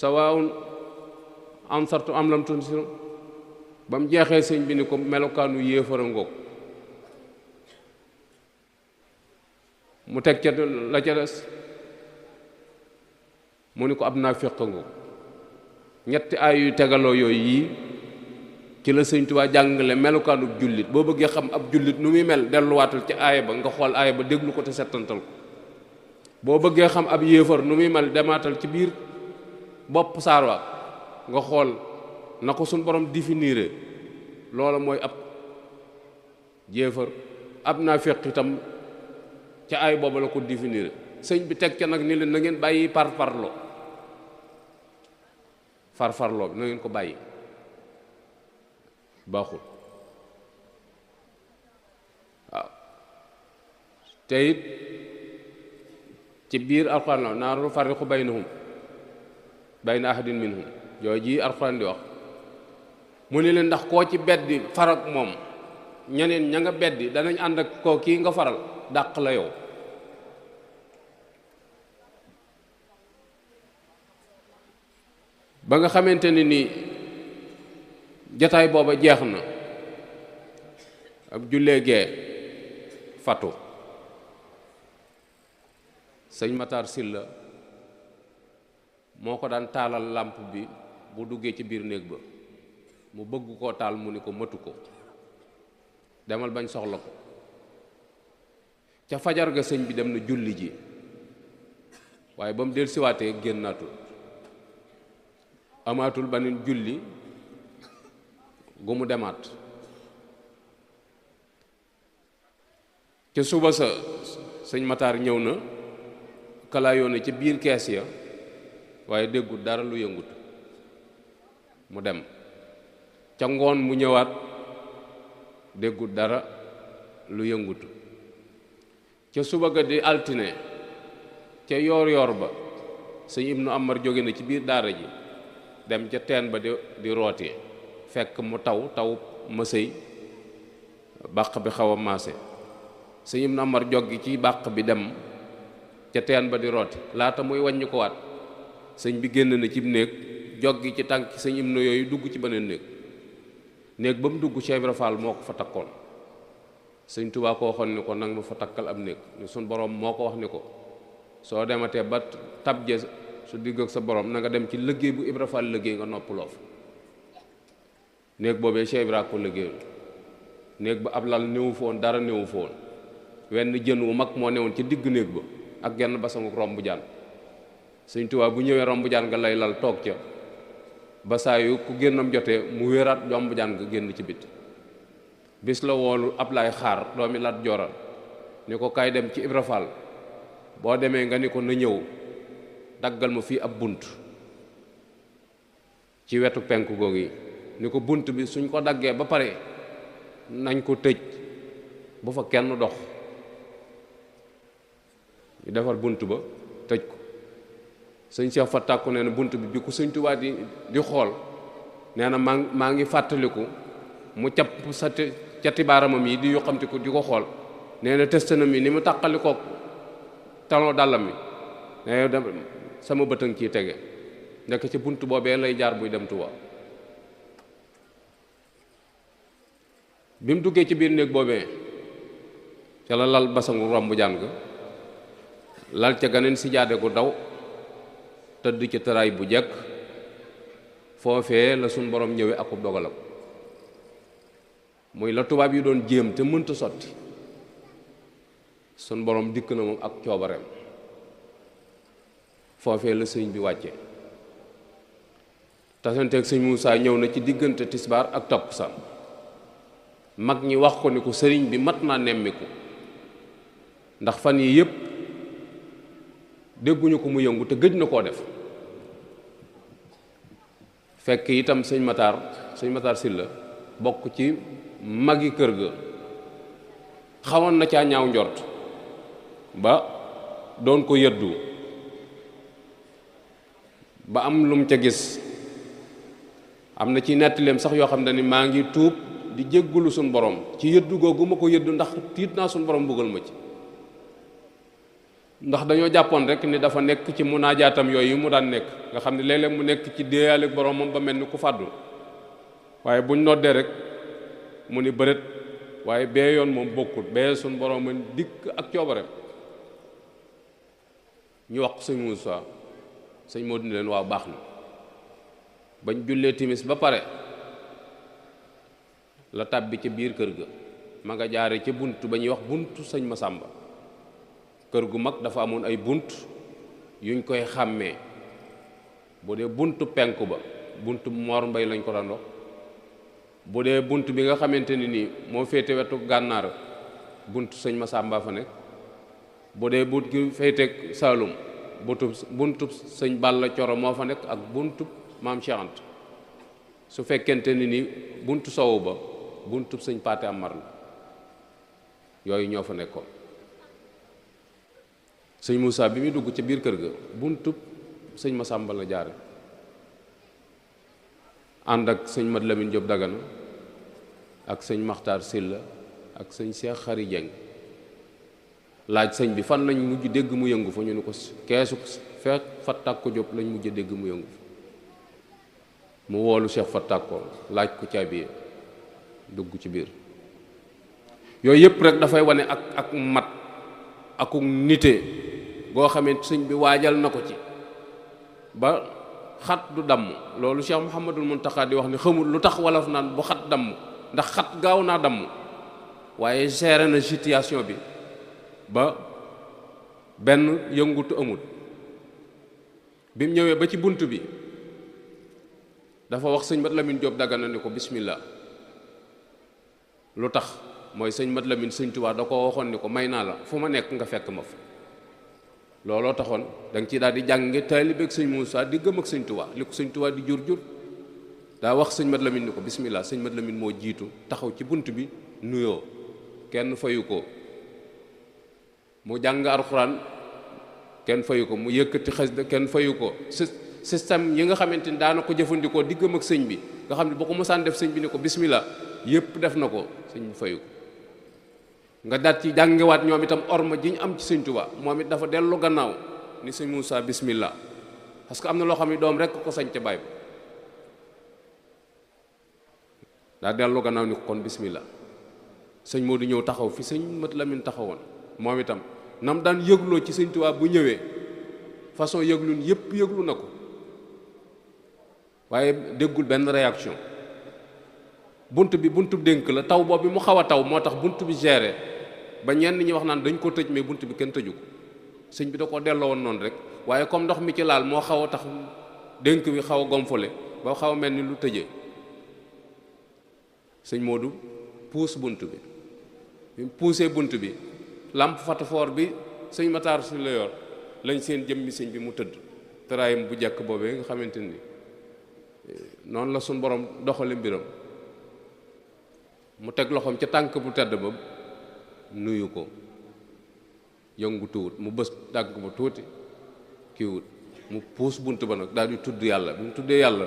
sawaawun ansartu am lam tunsiru ba mu jeexee sëñ bi ni ko melokaanu yéefar a ngoog mu teg ca la ca des mu ni ko ab naafiq a ngoog ñetti aay yu tegaloo yooyu yii ci la sëñ Tuubaa jàngale melokaanu jullit boo bëggee xam ab jullit nu muy mel delluwaatal ci aaya ba nga xool aaya ba déglu ko te settantal ko boo bëggee xam ab yéefar nu muy mel demaatal ci biir bopp saar wa nga xool na ko suñ borom définir loola mooy ab yéefar ab naafiq itam ca aay booba la ko définir sëñ bi teg ca nag ni leen na ngeen bàyyi farfarloo bi na ngeen ko bàyyi baaxul waaw te it ci biir alxuraan la naa nufarriqu bayna ahadin minhum yooyu ji alxuraan di wax mu ni leen ndax koo ci beddi farak moom ñeneen ña nga beddi danañ ànd ak koo kii nga faral dàq la yow ba nga xamante ni nii jataay booba jeex na ab jullee gee fatu sëñ Matar Sylla moo ko daan taalal làmp bi bu duggee ci biir néeg ba mu bëgg koo taal mu ni ko mëtu ko demal bañ soxla ko ca fajar ga sëñ bi dem na julli ji waaye ba mu del siwaatee génnaatul amaatul beneen julli gu mu demaat ca suba sa sëñ Matar ñëw na kalaayoo na ci biir kees ya waaye déggul dara lu yëngut mu dem ca ngoon mu ñëwaat déggul dara lu yëngut ca suba ga di altine ca yoor ba sëñ Ibnu Amar jóge na ci biir daara ji dem ca teen ba di rooti fekk mu taw mësëy bàq bi xaw a maase sëñ Ibnu Amar joggi ci bàq bi dem ca teen ba di rooti laata muy wàññi ko waat sëñ bi génn na ci néeg joggi ci tànk sëñ Ibnu yooyu dugg ci beneen néeg ba mu dugg Cheikh Ibra Fall moo ko fa takkoon sëñ Tuubaa ko waxoon ni ko nag ma fa takkal am néeg ni suñ boroom moo ko wax ni ko soo dematee ba tabje su digg ak sa borom na nga dem ci liggéey bu Ibra Fall liggéey nga noppaloo fa néeg boobee Cheikh Ibra ko liggéeyul néeg ba ab lal néewu fa woon dara néewu fa woon wenn jën wu mag moo newoon ci digg néeg ba ak genn basangu romb jaan sëñ Tuubaa bu ñëwee romb jaan nga lay lal toog ca ba saa yu ku génnam jotee mu wéeraat romb jaan nga génn ci bit bis la woolu ab lay xaar doomi Lat Joora ni ko kaay dem ci Ibra Fall boo demee nga ni ko na ñëw daggal ma fii ab bunt ci wetu penku googu yi ni ko bunt bi suñ ko daggee ba pare nañ ko tëj bu fa kenn dox ñu defar bunt ba tëj ko sëñ Cheikh fa tàkku nee na bunt bi ku sëñ Tuubaa di xool nee na maa ngi fàttaliku mu capp sa cati baaramam yi di yoxamti ko di ko xool nee na tëstanam yi ni mu tàqalikook talon dàllam mi nee na sama bëtëng ciy tege nekk ci bunt boobee lay jaar buy dem Tuubaa bi mu duggee ci biir néeg boobee ca la lal basangu romb jaan ga lal ca ganeen si jaade gu daw tëdd ci tëraay bu jekk foofee la suñ borom ñëwee akub dogalam muy la tubaab yi doon jéem te mënta sotti suñ borom dikk na moom ak coobareem foofee la sëñ bi wàcce tasanteeg sëñ Moussa ñëw na ci diggante tisbaar ak takkusaan mag ñi wax ko ni ko sëriñ bi mat naa nemmiku ndax fan yi yépp dégguñu ko mu yëngu te gëj na koo def fekk itam sëñ Matar Sylla bokk ci magi kër ga xawoon na caa ñaaw njort ba doon ko yëddu ba am lum ca gis am na ci nettaleem sax yoo xam ne ni maa ngi tuub di jéggulu suñ borom ci yëddu googu ma ko yëddu ndax tiit naa suñ borom buggal ma ci ndax dañoo jàppoon rek ni dafa nekk ci munaajaatam yooyu mu daan nekk nga xam ne léeg-léeg mu nekk ci déeyaale boromam ba mel ni ku fàddu waaye buñ noddee rek mu ni bërét waaye bee yoon moom bokkul bee suñ borom man dikk ak coobareem ñu wax sëñ Moussa sëñ Modou ni leen waaw baax na bañ jullee timis ba pare la tàbbi ca biir kër ga ma nga jaare ca bunt ba ñuy wax buntu sëñ Masamba kër gu mag dafa amoon ay bunt yuñ koy xàmmee bu dee buntu penku ba buntu Mor Mbay lañ ko daan wax bu dee bunt bi nga xamante ni nii moo féete wetu gànnaar buntu sëñ Masamba fa nekk bu dee bunt gi féete Saalum buntu sëñ Balla Coro moo fa nekk ak buntu maam Cheikh Anta su fekkente ni nii buntu sowu ba buntu sëñ Paate Amar la yooyu ñoo fa nekkoon sëñ Moussa bi muy dugg ca biir kër ga buntu sëñ Masamba la jaare ànd ak sëñ Mat Lamin Jóob Dagana ak sëñ Maxtaar Silla ak sëñ Seex Xari Jeng laaj sëñ bi fan lañ mujj dégg mu yëngu fa ñu ne ko keesu fekk Fattak ko Jóob lañ mujj dégg mu yëngu fa mu woolu Cheikh Fattak ko laaj ko caabi dugg ci biir yooyu yëpp rek dafay wane ak mat akuk nite goo xamante sëñ bi waajal na ko ci ba xat du damm loolu Cheikh Mouhamadul Muntaxa di wax ni xamul lu tax wolof naan bu xat damm ndax xat gaaw naa damm waaye géré na situation bi ba benn yëngutu amul bi mu ñëwee ba ci bunt bi dafa wax sëñ Mat Lamin Jóob Dagana ni ko bismillah lu tax mooy sëñ Mat Lamin sëñ Tuubaa da ko waxoon ni ko may naa la fu ma nekk nga fekk ma fa looloo taxoon da nga ci daal di jànge taalibe ak sëñ Moussa di gëm ak sëñ Tuubaa li ko sëñ Tuubaa di jur daa wax sëñ Mat Lamin ni ko bismillah sëñ Mat Lamin moo jiitu taxaw ci bunt bi nuyoo kenn fayu ko mu jàng alxuraan kenn fayu ko mu yëkkati xasida kenn fayu ko système yi nga xamante ni daana ko jëfandikoo diggam ak sëñ bi nga xam ne boo ko mosaan def sëñ bi ni ko bismillah yépp def na ko sëñ bi fayu ko nga daat ci jàngewaat ñoom itam orma ji ñu am ci sëñ Tuubaa moom it dafa dellu gannaaw ni sëñ Moussa bismillah parce que am na loo xam ne doom rek ko sañ ca baay ba daa dellu gannaaw ni ko kon bismillah sëñ Modou ñëw taxaw fi sëñ Mat Lamin taxawoon moom itam nam daan yëgloo ci sëñ Tuubaa bu ñëwee façon yëglun yépp yëglu na ko waaye déggul benn réaction bunt bi buntu dénk la taw boobu mu xaw a taw moo tax bunt bi géré ba ñenn ñi wax naan dañ ko tëj mais bunt bi kenn tëju ko sëñ bi da koo delloo woon noonu rek waaye comme ndox mi ci laal moo xaw a tax dénk bi xaw a gomfale ba xaw a mel ni lu tëjee sëñ Modou puus bunt bi bi mu puusee bunt bi lampe fatafoor bi sëñ Matar si la yor lañ seen jëmmi sëñ bi mu tëdd tëraayam bu jekk boobee nga xamante ni noonu la suñ borom doxale mbiram mu teg loxoom ca tànk bu tedd ba nuyu ko yëngu tuut mu bës tànk ba tuuti kiiwut mu puus bunt ba nag daal di tudd yàlla bi mu tuddee yàlla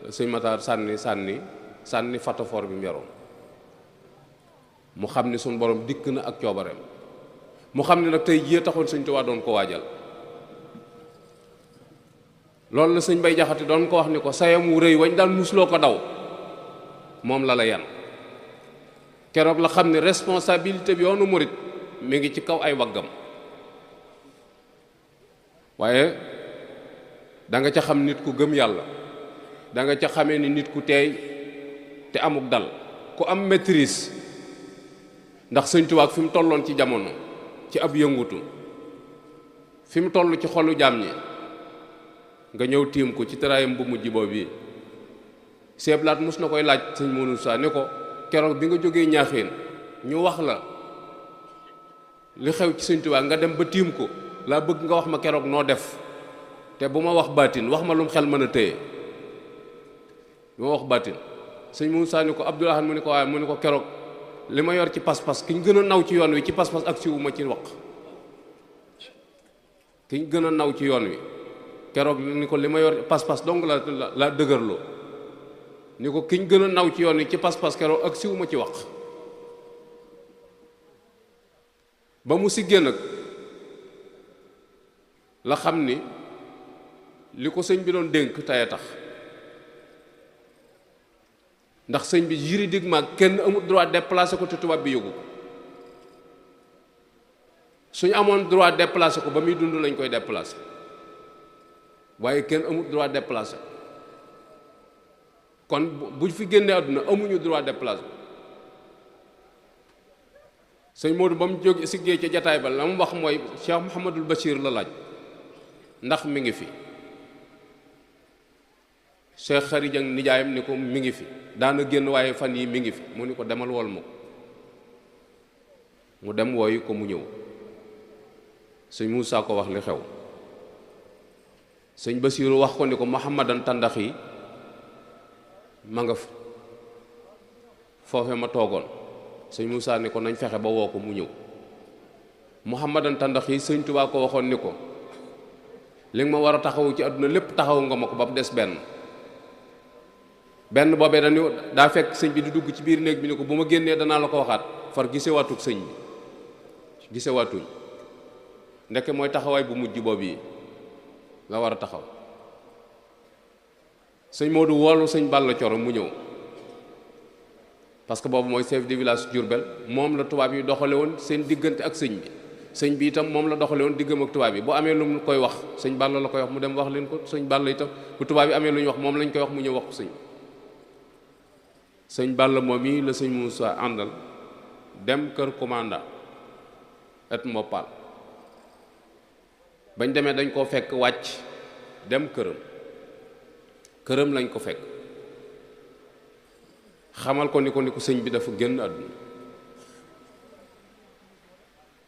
sëñ Matar sànni fatafoor bi mu yoroon mu xam ni suñ borom dikk na ak coobareem mu xam ne nag tey jii taxoon sëñ Tuubaa doon ko waajal loolu la sëñ Bay Jaxate doon ko wax ni ko sayam wu rëy wañ daan musloo ko daw moom la yan keroog la xam ne responsabilité bi yoonu murit mi ngi ci kaw ay waggam waaye da nga ca xam nit ku gëm yàlla da nga ca xamee ni nit ku teey te amuk dal ku am maîtrise ndax sëñ Tuubaa fi mu tolloon ci jamono ci ab yëngutu fi mu toll ci xolu jaam ñi nga ñëw tiim ko ci tëraayam bu mujj boobu bi seeblaat mus na koy laaj sëñ Moussa ne ko keroog bi nga jógee ñaaxeen ñu wax la li xew ci sëñ Tuubaa nga dem ba tiim ko laa bëgg nga wax ma keroog noo def te bu ma wax baatin wax ma lum xel mën a téye bu ma wax baatin sëñ Moussa ni ko Abdoulahan mu ni ko waaye mu ni ko keroog li ma yor ci pas-pas ki ñu gën a naw ci yoon wi ci pas-pas ak siwu ma ci wax ki ñu gën a naw ci yoon wi keroog ni ko li ma yor pas-pas dong la dëgërloo ni ko kiñ gën a naw ci yoon yi ci pas-pas keroog ak siwuma ci wax ba mu siggee nag la xam ni li ko sëñ bi doon dénk tey a tax ndax sëñ bi juridiquement kenn amul droit déplacer ko te tubaab bi yóbbu ko suñu amoon droit déplacer ko ba muy dund lañ koy déplacer waaye kenn amul droit déplacer kon bu fi génnee àdduna amuñu droit déplacer sëñ Modou ba mu jóg siggee ca jataay ba la mu wax mooy Cheikh Mouhamadul Bachir la laaj ndax mi ngi fi Cheikh Xarijang nijaayam ni ko mi ngi fi daana génn waaye fan yi mi ngi fi mu ni ko demal wol ma ko mu dem wooyu ko mu ñëw sëñ Moussa ko wax li xew sëñ Basiiru wax ko ni ko Muhammadan Tandax yi ma nga fa foofe ma toogoon sëñ Moussa ni ko nañ fexe ba woo ko mu ñëw Muhammadan Tandax yi sëñ Tuubaa ko waxoon ni ko li nga ma war a taxawu ci àdduna lépp taxawu nga ma ko ba mu des benn boobee dañu daa fekk sëñ bi di dugg ci biir néeg bi ni ko bu ma génnee danaa la ko waxaat far gisewaatug sëñ bi gisewaatuñ ndeke mooy taxawaay bu mujj boobu yi la war a taxaw sëñ Modou woolu sëñ Balla Coro mu ñëw parce que boobu mooy chef de village Diourbel moom la tubaab yi doxale woon seen diggante ak sëñ bi itam moom la doxale woon diggam ak tubaab yi bu amee lu mu koy wax sëñ Balla la koy wax mu dem wax leen ko sëñ Balla itam bu tubaab yi amee lu ñu wax moom lañ koy wax mu ñëw wax ko sëñ Balla moom yi la sëñ Moussa àndal dem kër commandant et Mopal bañ demee dañ koo fekk wàcc dem këram lañ ko fekk xamal ko ni ko sëñ bi dafa génn àdduna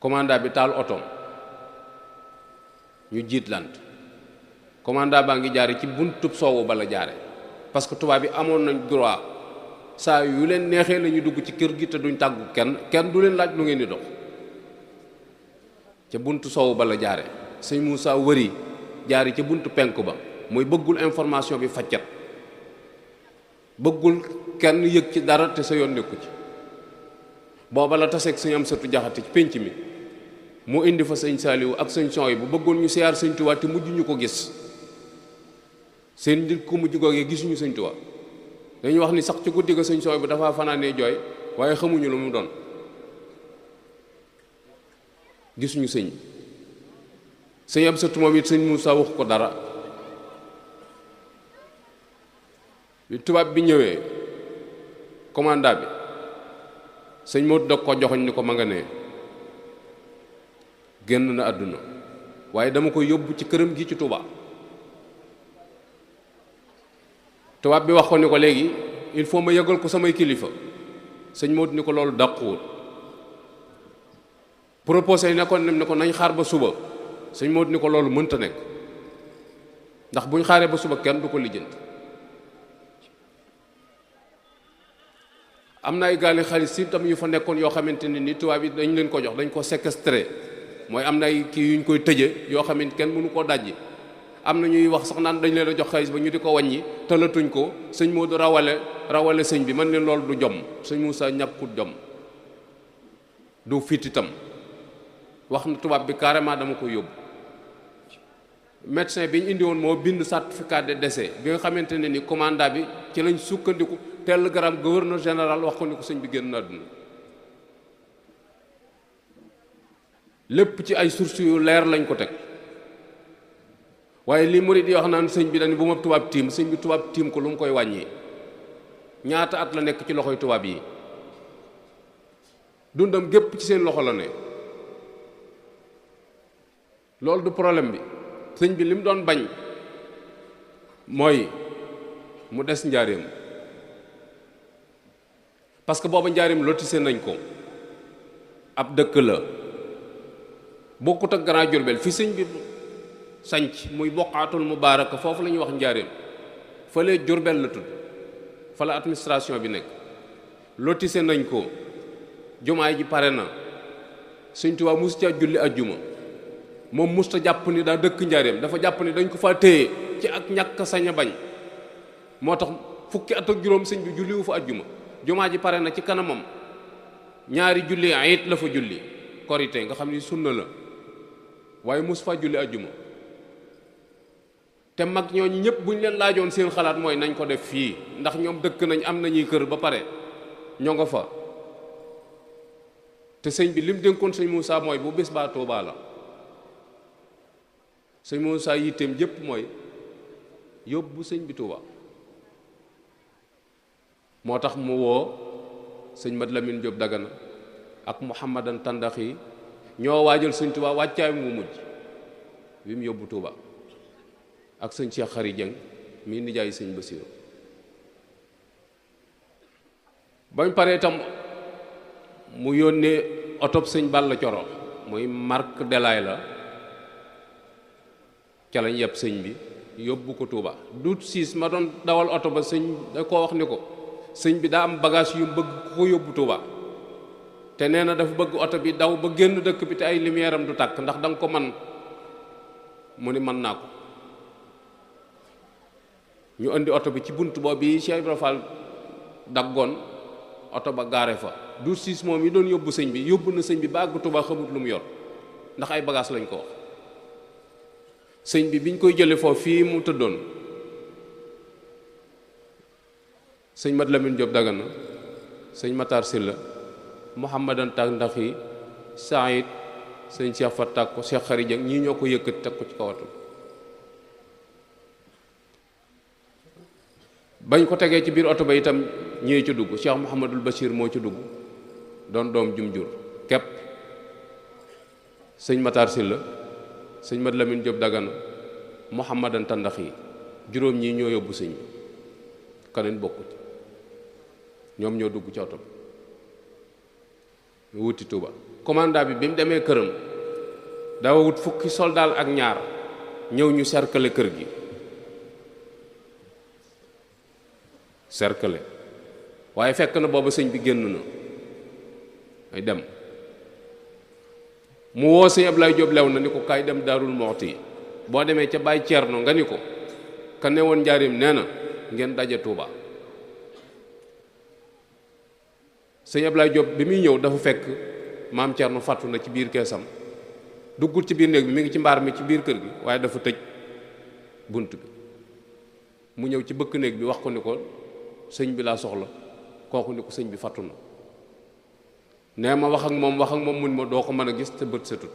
commandant bi taal otoom ñu jiitlant commandant baa ngi jaare ci buntub soowu bala jaare parce que tubaab bi amoon nañ droit saa yu leen neexee la ñu dugg ci kër gi te duñ tàggu kenn du leen laaj lu ngeen di dox ca buntu soowu bala jaare sëñ Moussa wëri jaari ca buntu penku ba mooy bëggul information bi faccat bëggul kenn yëg ci dara te sa yoon nekku ci booba la taseeg sëñ Amsatu Jaxate ci pénc mi mu indi fa sëñ Saaliwu ak sëñ Son yi bu bëggoon ñu siyaar sëñ Tuubaa te mujj ñu ko gis seen nit ko mujj googee gisuñu sëñ Tuubaa dañuy wax ni sax ci guddi ga sëñ Son bi dafa fanaanee jooy waaye xamuñu lu mu doon gisuñu sëñ sëñ Amsatu moom it sëñ Moussa wax ko dara bi tubaab bi ñëwee commandant bi sëñ Modou da ko joxoñ ni ko ma nga ne génn na àdduna waaye dama ko yóbbu ci këram gi ci Touba tubaab bi wax ko ni ko léegi il faut ma yëgal ko samay kilifa sëñ Modou ni ko loolu dàquwul proposé ne ko nañ xaar ba suba sëñ Modou ni ko loolu mënta nekk ndax buñ xaaree ba suba kenn du ko lijjanti am na ay gaali xaalis si tam yu fa nekkoon yoo xamante ne ni tubaab yi dañ leen ko jox dañ ko séquestré mooy am na ay kii yuñ koy tëje yoo xamante kenn mënu koo dajji am na ñuy wax sax naan dañ leen a jox xaalis ba ñu di ko wàññi tëlatuñ ko sëñ Modou rawale sëñ bi man leen loolu du jom sëñ Moussa ñàkkut jom du fit itam wax na tubaab bi carrément dama ko yóbbu médecin bi ñu indi woon moo bind certificat de décès bi nga xamante ne ni commandant bi ci lañ sukkandiku télégramme gouverneur général wax ko ni ko sëñ bi génn na àdduna lépp ci ay sources yu leer lañ ko teg waaye li murid yi wax naan sëñ bi dañ bu ma tubaab tiim sëñ bi tubaab tiim ko lu mu koy wàññi ñaata at la nekk ci loxoy tubaab yi dundam gépp ci seen loxo la ne loolu du problème bi sëñ bi li mu doon bañ mooy mu des njaareem parce que booba njaareem lotissé nañ ko ab dëkk la bokkut ak Grand Diourbel fi sëñ bi sanc muy boqaatul mubaaraka foofu la ñuy wax njaareem fële Diourbel la tudd fa la administration bi nekk lotissé nañ ko jumaay ji pare na sëñ Tuubaa mus ca julli ajjuma moom musta jàpp ni daa dëkk njaareem, dafa jàpp ni dañ ko fa téye ci ak ñàkk sañ a bañ. moo tax fukki at ak juróom sëñ bi julliwu fa ajjuma. jumaa ji pare na ci kanamam, ñaari julli ayit la fa julli korite nga xam ni sunna la, waaye mus fa julli ajjuma. te mag ñooñu ñëpp bu ñu leen laajoon seen xalaat mooy nañ ko def fii, ndax ñoom dëkk nañ, am nañuy kër ba pare ñoo nga fa. te sëñ bi lim dénkoon sëñ Moussa mooy bu bés baa Tuubaa la, sëñ Moussa yitteem jëpp mooy yóbbu sëñ bi Tuubaa. moo tax mu woo sëñ Mat Lamin Jóob Dagana ak Muhammadan Tandaxi ñoo waajal sëñ Tuubaa wàccaay mu mujj bi mu yóbbu Tuubaa, ak sëñ Cheikh Xari Jeng mii nijaay sëñ Basiru. bañ paree itam mu yónnee otob sëñ Balla Coro muy marque Delaay la, ca lañ yeb sëñ bi yóbbu ko Tuubaa. dut siis ma doon dawal oto ba sëñ da koo wax ni ko sëñ bi daa am bagage yu bëgg ko yóbbu Tuubaa, te nee na dafa bëgg oto bi daw ba génn dëkk bi te ay lumière am du tàkk, ndax da nga ko man mu ni mën naa ko. ñu indi oto bi ci bunt boobu bi Cheikh Ibrahima Fall daggoon, oto ba gaare fa. du siis moom yi doon yóbbu sëñ bi yóbbu na sëñ bi ba àgg Tuubaa xamut lu mu yor, ndax ay bagage lañ ko wax. sëñ bi biñ koy jële foofu fii mu tëddoon, sëñ Mat Lamin Jóob Dagana, sëñ Matar Silla, Muhammadan Tandaxi, Saïd, sëñ Cheikh Fatak ko Cheikh Xari Jeng ñii ñoo ko yëkkati teg ko ci kaw oto. bañ ko tegee ci biir oto ba itam ñëwee ci dugg. Cheikh Mouhamadul Bachir moo ci dugg, doon doom jum jur képp. sëñ Matar Silla, sëñ Mat Lamin Jóob Dagana, Muhammadan Tandaxi, juróom ñii ñoo yóbbu sëñ bi, kaneen bokku ci. ñoom ñoo dugg ci oto bi wuti Tuuba. commandant bi mu demee këram dawa wut fukki soldaal ak ñaar ñëw ñu cercle kër gi, cercle. waaye fekk na booba sëñ bi génn na ay dem. mu woo sëñ Ablaye Jóob lew na ni ko kaay dem Daarul Muxti, boo demee ca Baay Ceerno nga ni ko ka ne woon njaarim nee na ngeen daje Tuuba. sëñ Ablaye Jóob bi muy ñëw dafa fekk maam Ceerno fàttu na ci biir keesam, duggul ci biir néeg bi, mi ngi ci mbaar mi ci biir kër gi, waaye dafa tëj bunt bi. mu ñëw ci bëkk néeg bi wax ko ni ko sëñ bi laa soxla. kooku ni ko sëñ bi fàttu na. nee ma wax ak moom mun ma doo ko mën a gis te bët setut.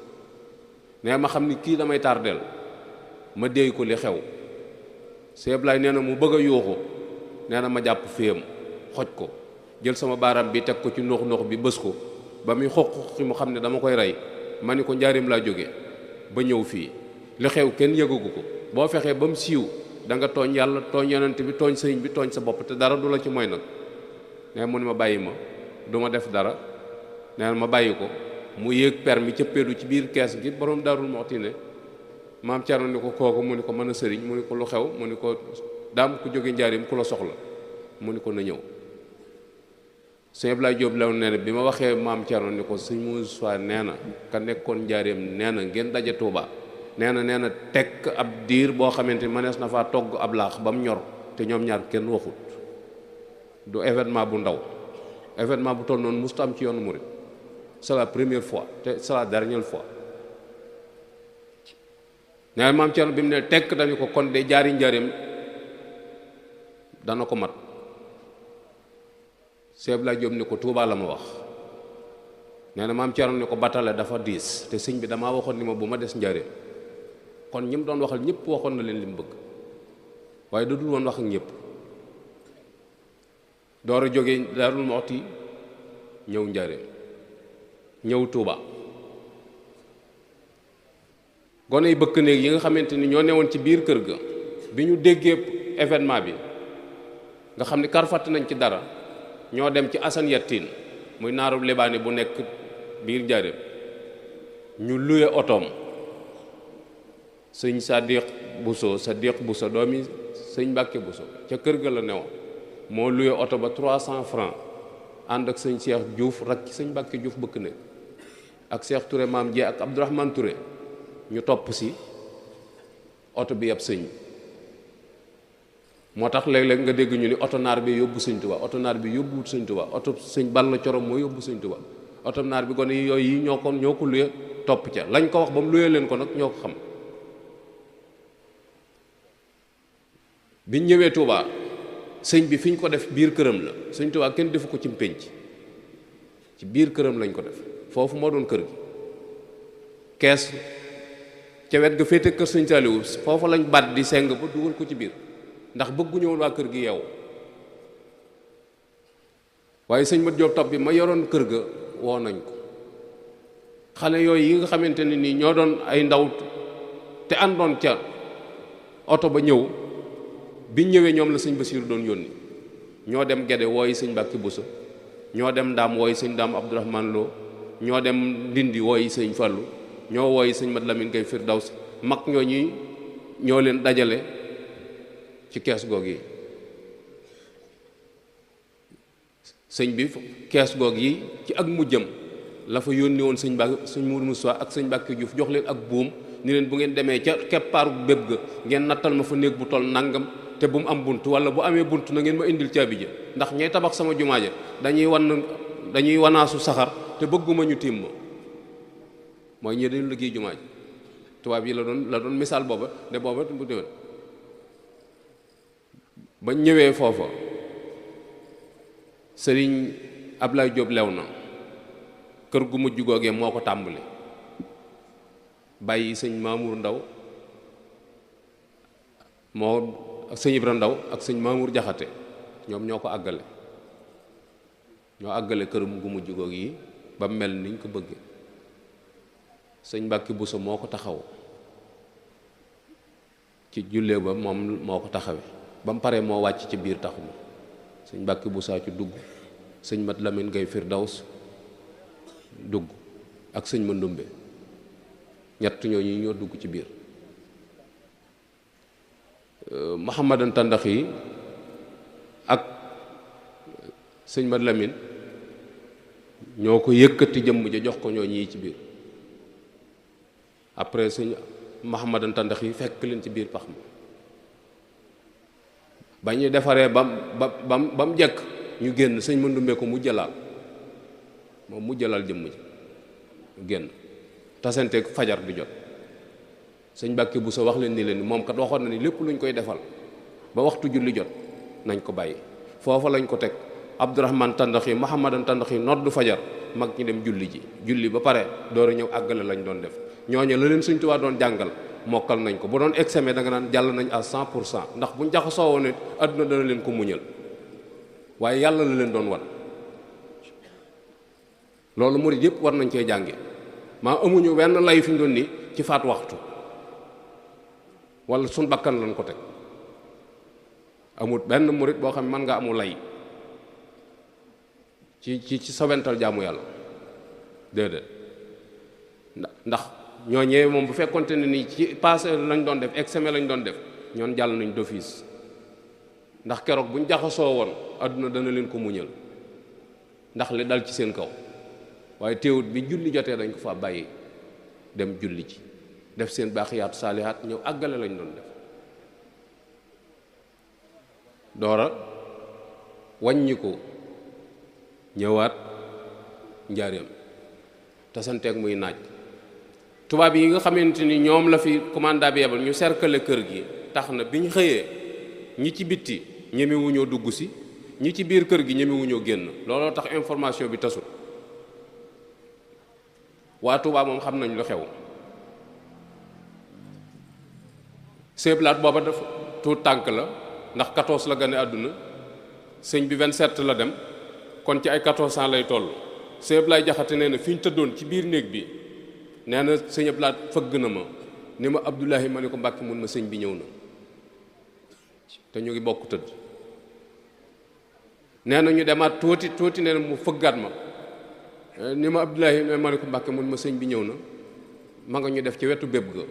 nee ma xam ni kii damay tardeel, ma déey ko li xew. sëñ Ablaye nee na mu bëgg a yuuxu, nee na ma jàpp fiyam xoj ko, jël sama baaraam bi teg ko ci noox noox bi bës ko ba muy xoq xi mu xam ne dama koy rey. ma ni ko njaarim laa jóge ba ñëw fii, li xew kenn yëgagu ko. boo fexee ba mu siiw da nga tooñ yàlla, tooñ yonent bi, tooñ sëñ bi, tooñ sa bopp, te dara du la ci mooy nag. nee mu ni ma bàyyi ma, du ma def dara. nee na ma bàyyi ko, mu yéeg permi cëppeedu ci biir kees gi. borom Daarul Muxti ne maam Cerno ni ko kooku, mu ni ko mën a sëriñ, mu ni ko lu xew, mu ni ko daam ku jóge njaarim ku la soxla, mu ni ko na ñëw. sëñ Ablaye Jóob lew nee na bi ma waxee maam Cerno ni ko sëñ Muusaa nee na ka nekkoon njaarim nee na ngeen daje Tuuba. nee na tekk ab diir boo xamante ni mënees na faa togg ab laax ba mu ñor, te ñoom ñaar kenn waxut. du événement bu ndaw, événement bu toll noonu musta am ci yoonu murid. c'est la première fois te c'est la dernière fois. nee na maam Cerno bi mu ne tekk dañu ko kon de jaari njaarim dana ko mat. Sëñ Ablaye Jóob ni ko Tuuba la ma wax. nee na maam Cerno ni ko batale dafa diis, te sëñ bi damaa waxoon ni ma bu ma des njaarim. kon ñi mu doon waxal ñëpp waxoon na leen li mu bëgg, waaye da dul woon wax ak ñëpp. door a jóge Daarul Muxti ñëw njaarim, ñëw Tuuba. gone yi bëkk néeg yi nga xamante ni ñoo newoon ci biir kër ga bi ñu déggee événement bi nga xam ni karfat nañ ci dara, ñoo dem ci Asan Yattin muy naarub libaani bu nekk biir njaarim. ñu luye otoom. sëñ Sadiq Buso doomi sëñ Mbàkke Buso ca kër ga la newoon, moo luye oto ba 300 francs ànd ak sëñ Cheikh Diouf rak ci sëñ Mbàkke Diouf bëkk néeg ak Cheikh Touré maam Jee ak Abdourahmane Touré. ñu topp si oto bi yab sëñ moo tax léeg-léeg nga dégg ñu ni oto naar bi yóbbu sëñ Tuubaa oto naar bi yóbbuwut sëñ Tuubaa oto sëñ Balla Coro moo yóbbu sëñ Tuubaa oto naar bi gone yi yooyu yi ñoo ko luye topp ca lañ ko wax ba mu luyee leen ko nag ñoo ko xam. biñ ñëwee Tuubaa sëñ bi fi ñu ko def biir këram la sëñ Tuubaa kenn defu ko ci pénc ci biir këram lañ ko def foofu moo doon kër gi kees ca wet ga féete kër sëñ Saaliwu foofu lañ bat di seng ba dugal ko ci biir ndax bëgguñu woon waa kër gi yeewu waaye sëñ Mat Jóob topp bi ma yoroon kër ga woo nañ ko xale yooyu yi nga xamante ne nii ñoo doon ay ndaw te àndoon ca oto ba ñëw biñ ñëwee ñoom la sëñ Basiiru doon yónni ñoo dem Gede wooyi sëñ Mbàkke Buso ñoo dem Ndaam wooyi sëñ Ndaam Abdourahman Lo ñoo dem Ndindi wooyi sëñ Fallu ñoo wooyi sëñ Mat Lamin Gay Firdaws mag ñooñu ñoo leen dajale ci kees goog yi sëñ bi kees goog yi ci ak mujjam la fa yónni woon sëñ Mourou Moussa ak sëñ Mbàkke Juuf jox leen ak buum ni leen bu ngeen demee ca keppaaru bépp ga ngeen nattal ma fa néeg bu toll nangam te bu mu am bunt wala bu amee bunt na ngeen ma indil caabi ja ndax ñay tabax sama jumaa ja dañuy wanaasu saxar te bëgguma ñu tiim ma mooy ñi dañu liggéey jumaa ji tubaab yi la doon misaal booba ne booba bu déwén ba ñëwee foofa sëriñ Ablaye Diop lew na kër gu mujj googee moo ko tàmbali bàyyi sëñ Mamour Ndaw moo ak sëñ Ibra Ndaw ak sëñ Mamour Jaxate ñoom ñoo ko àggale këram gu mujj goog yi ba mel niñ ko bëgge sëñ Mbàkke Buso moo ko taxaw ci jullee ba moom moo ko taxawe ba mu paree moo wàcc ci biir taxu ma sëñ Mbàkke Buso ci dugg sëñ Mat Lamin Gay Firdaws dugg ak sëñ Mandumbe ñett ñooñu ñoo dugg ci biir Mouhamadan Tandax yi ak sëñ Mat Lamin ñoo ko yëkkati jëmm ja jox ko ñoo ñii ci biir après sëñ Mouhamadan Tandax yi fekk leen ci biir pax ma ba ñu defaree ba mu jekk ñu génn sëñ Mandumbe ko mu jëlaal moom mu jëlaal jëmm ji génn tasanteeg fajar di jot sëñ Mbàkke Buso wax leen ni leen moom kat waxoon na ni lépp luñ koy defal ba waxtu julli jot nañ ko bàyyi foofa lañ ko teg Abdourahman Tandax yi Mouhamadan Tandax yi noddu fajar mag ñi dem julli ba pare door a ñëw àggale lañ doon def ñooñu la leen Sëñ Tuubaa doon jàngal mokkal nañ ko bu doon examen da nga naan jàll nañ à 100% ndax buñ jaxasoo woon it adduna dana leen ko muñal waaye yàlla la leen doon wan loolu murid yëpp war nañ cee jànge maa amuñu wenn lay fi ñu doon ni ci faat waxtu wala suñ bakkan lañ ko teg amul benn murid boo xam ne mën nga amul lay ci sobental jaamu yàlla déedéet ndax ñooñee moom bu fekkonte ne ni ci passé lañ doon def examen lañ doon def ñoon jàll nañ d'office ndax keroog buñ jaxasoo woon adduna dana leen ko muñal ndax li dal ci seen kaw waaye teewut bi julli jotee dañ ko fa bàyyi dem julli ci def seen baaxiyaatu saalihaat ñëw àggale lañ doon def doora wàññi ko ñëwaat njaareem tasanteeg muy naaj tubaab yi nga xamante ni ñoom la fi commandant bi yebal ñu cercle kër gi tax na bi ñu xëyee ñi ci bitti ñemewuñoo dugg si ñi ci biir kër gi ñemewuñoo génn looloo tax information bi tasul waa Tuubaa moom xam nañ lu xew seeblaat booba dafa tuut tànk la ndax 14 la gane àdduna sëñ bi 27 la dem kon ci ay 14 ans lay toll sëñ Ablaay Jaxate nee na fi ñu tëddoon ci biir néeg bi nee na sëñ Ablaat fëgg na ma ni ma Abdoulahi ma ne ko Mbàkke mun ma sëñ bi ñëw na te ñu ngi bokk tëdd nee na ñu demaat tuuti nee na mu fëggaat ma ni ma Abdoulahi ma ne ko Mbàkke mun ma sëñ bi ñëw na ma nga ñu def ci wetu bépp ga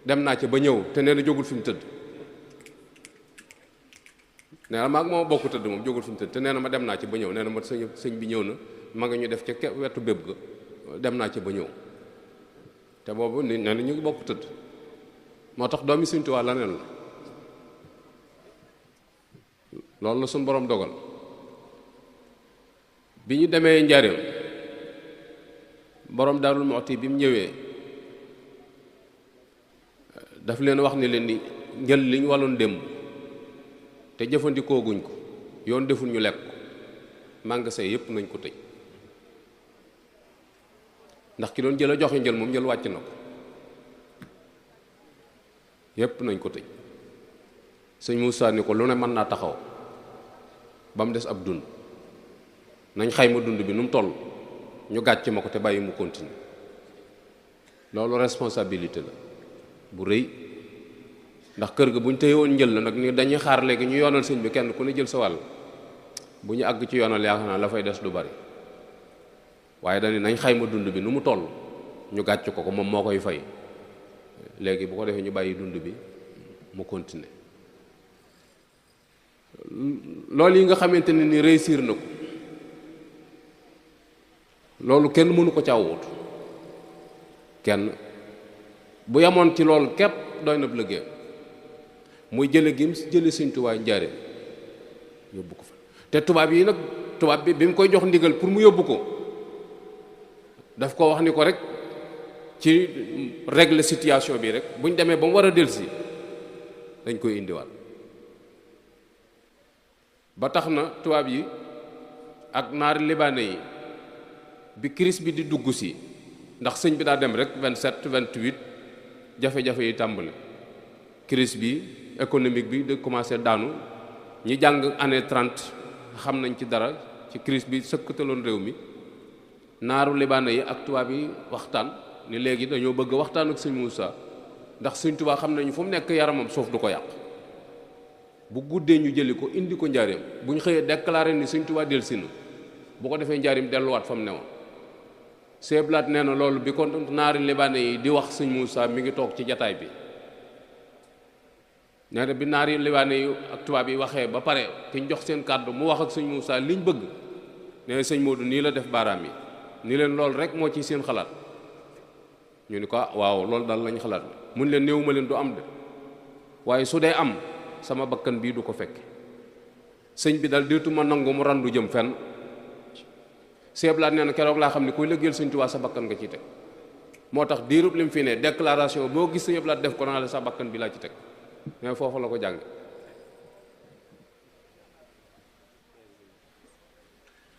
dem naa ca ba ñëw te nee na jógul fi mu tëdd nee na maag moo bokk tëdd moom jógul fi mu tëdd te nee na ma dem naa ci ba ñëw nee na ma sëñ bi ñëw na ma nga ñu def ca wetu bépp ga dem naa ci ba ñëw te boobu nit ne ñu ngi bokk tëdd moo tax doomi Sëñ Tuubaa la neen la loolu la suñu borom dogal bi ñu demee Njaaréem borom Daarul Muxti bi mu ñëwee daf leen wax ni leen ni njël li ñu waloon démb te jëfandikoo guñ ko yoon deful ñu lekk ko magasin yépp nañ ko tëj ndax ki doon jël a joxe njël moom njël wàcc na ko yépp nañ ko tëj sëñ Moussa ni ko lu ne mën naa taxaw ba mu des ab dund nañ xayma dund bi nu mu toll ñu gàcc ma ko te bàyyi mu continue loolu responsabilité la bu rëy ndax kër ga bu ñu téye woon njël la nag ni dañuy xaar léegi ñu yoonal sëñ bi kenn ku ne jël sa wàll bu ñu àgg ci yoonal yaakaar naa la fay des du bari waaye dañu nañ xayma dund bi nu mu toll ñu gàcc ko moom moo koy fay léegi bu ko defee ñu bàyyi dund bi mu continuer loolu yi nga xamante ne ni réussir na ko loolu kenn mënu ko caawut kenn bu yamoon ci loolu képp doy na liggéey muy jële gi mu jële Sëñ Tuubaa Njaaréem yóbbu ko fa te tubaab yi nag tubaab bi mu koy jox ndigal pour mu yóbbu ko daf ko wax ni ko rek ci régler situation bi rek bu ñu demee ba mu war a dellusi dañ koy indiwaat ba tax na tubaab yi ak naari libaane yi bi crise bi di dugg si ndax sëñ bi daa dem rek 27 28 jafe-jafe yi tàmbali crise bi économique bi de commencé daanu ñi jàng année 30 xam nañ ci dara ci crise bi sëkkataloon réew mi naaru libaane yi ak tubaab yi waxtaan ni léegi dañoo bëgg waxtaan ak sëñ Moussa ndax sëñ Tuubaa xam nañu fu mu nekk yaramam suuf du ko yàq bu guddee ñu jëli ko indi ko Njaaréem bu ñu xëyee déclaré ni sëñ Tuubaa dellusi na bu ko defee Njaaréem delluwaat fa mu newoon seeblaat nee na loolu bi ko naari libaane yi di wax sëñ Moussa mi ngi toog ci jataay bi nee na bi naari libaane yi ak tubaab yi waxee ba pare ki ñu jox seen kàddu mu wax ak sëñ Moussa liñ bëgg nee na sëñ Modou nii la def baaraam yi ni leen loolu rek moo ci seen xalaat ñu ni ko waaw loolu daal lañ xalaat mun leen néew ma leen du am de waaye su dee am sama bakkan bii du ko fekke sëñ bi daal déetuma nangu mu randu jëm fenn seeblaat nee na keroog laa xam ne kuy liggéeyal sëñ Tuubaa sa bakkan nga ciy teg moo tax diirub lim fi ne déclaration boo gis seeblaat def ko naa la sa bakkan bi laa ci teg mais foofu la ko jàng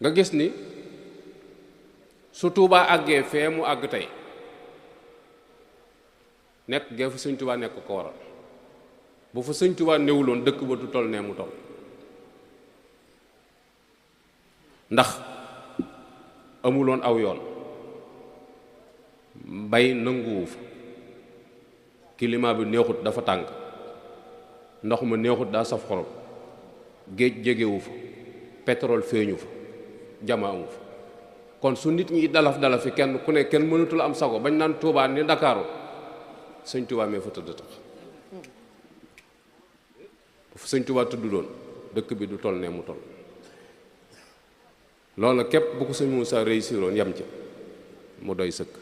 nga gis ni su Tuubaa àggee fee mu àgg tey nekk gee fa sëñ Tuubaa nekk ko waral bu fa sëñ Tuubaa newuloon dëkk ba du toll nee mu toll ndax amuloon aw yoon mbay nanguwu fa climat bi neexut dafa tàng ndox ma neexut daa saf xorom géej jegewu fa pétrole feeñu fa jama amu fa kon su nit ñi dalaf fi kenn ku ne kenn mënatul am sago bañ naan Tuubaa ni Ndakaaru sëñ Tuubaa mee fa tëdd tax bu fa sëñ Tuubaa tudd doon dëkk bi du toll ne mu toll loolu képp bu ko sëñ Moussa réussiroon yam ca mu doy sëkk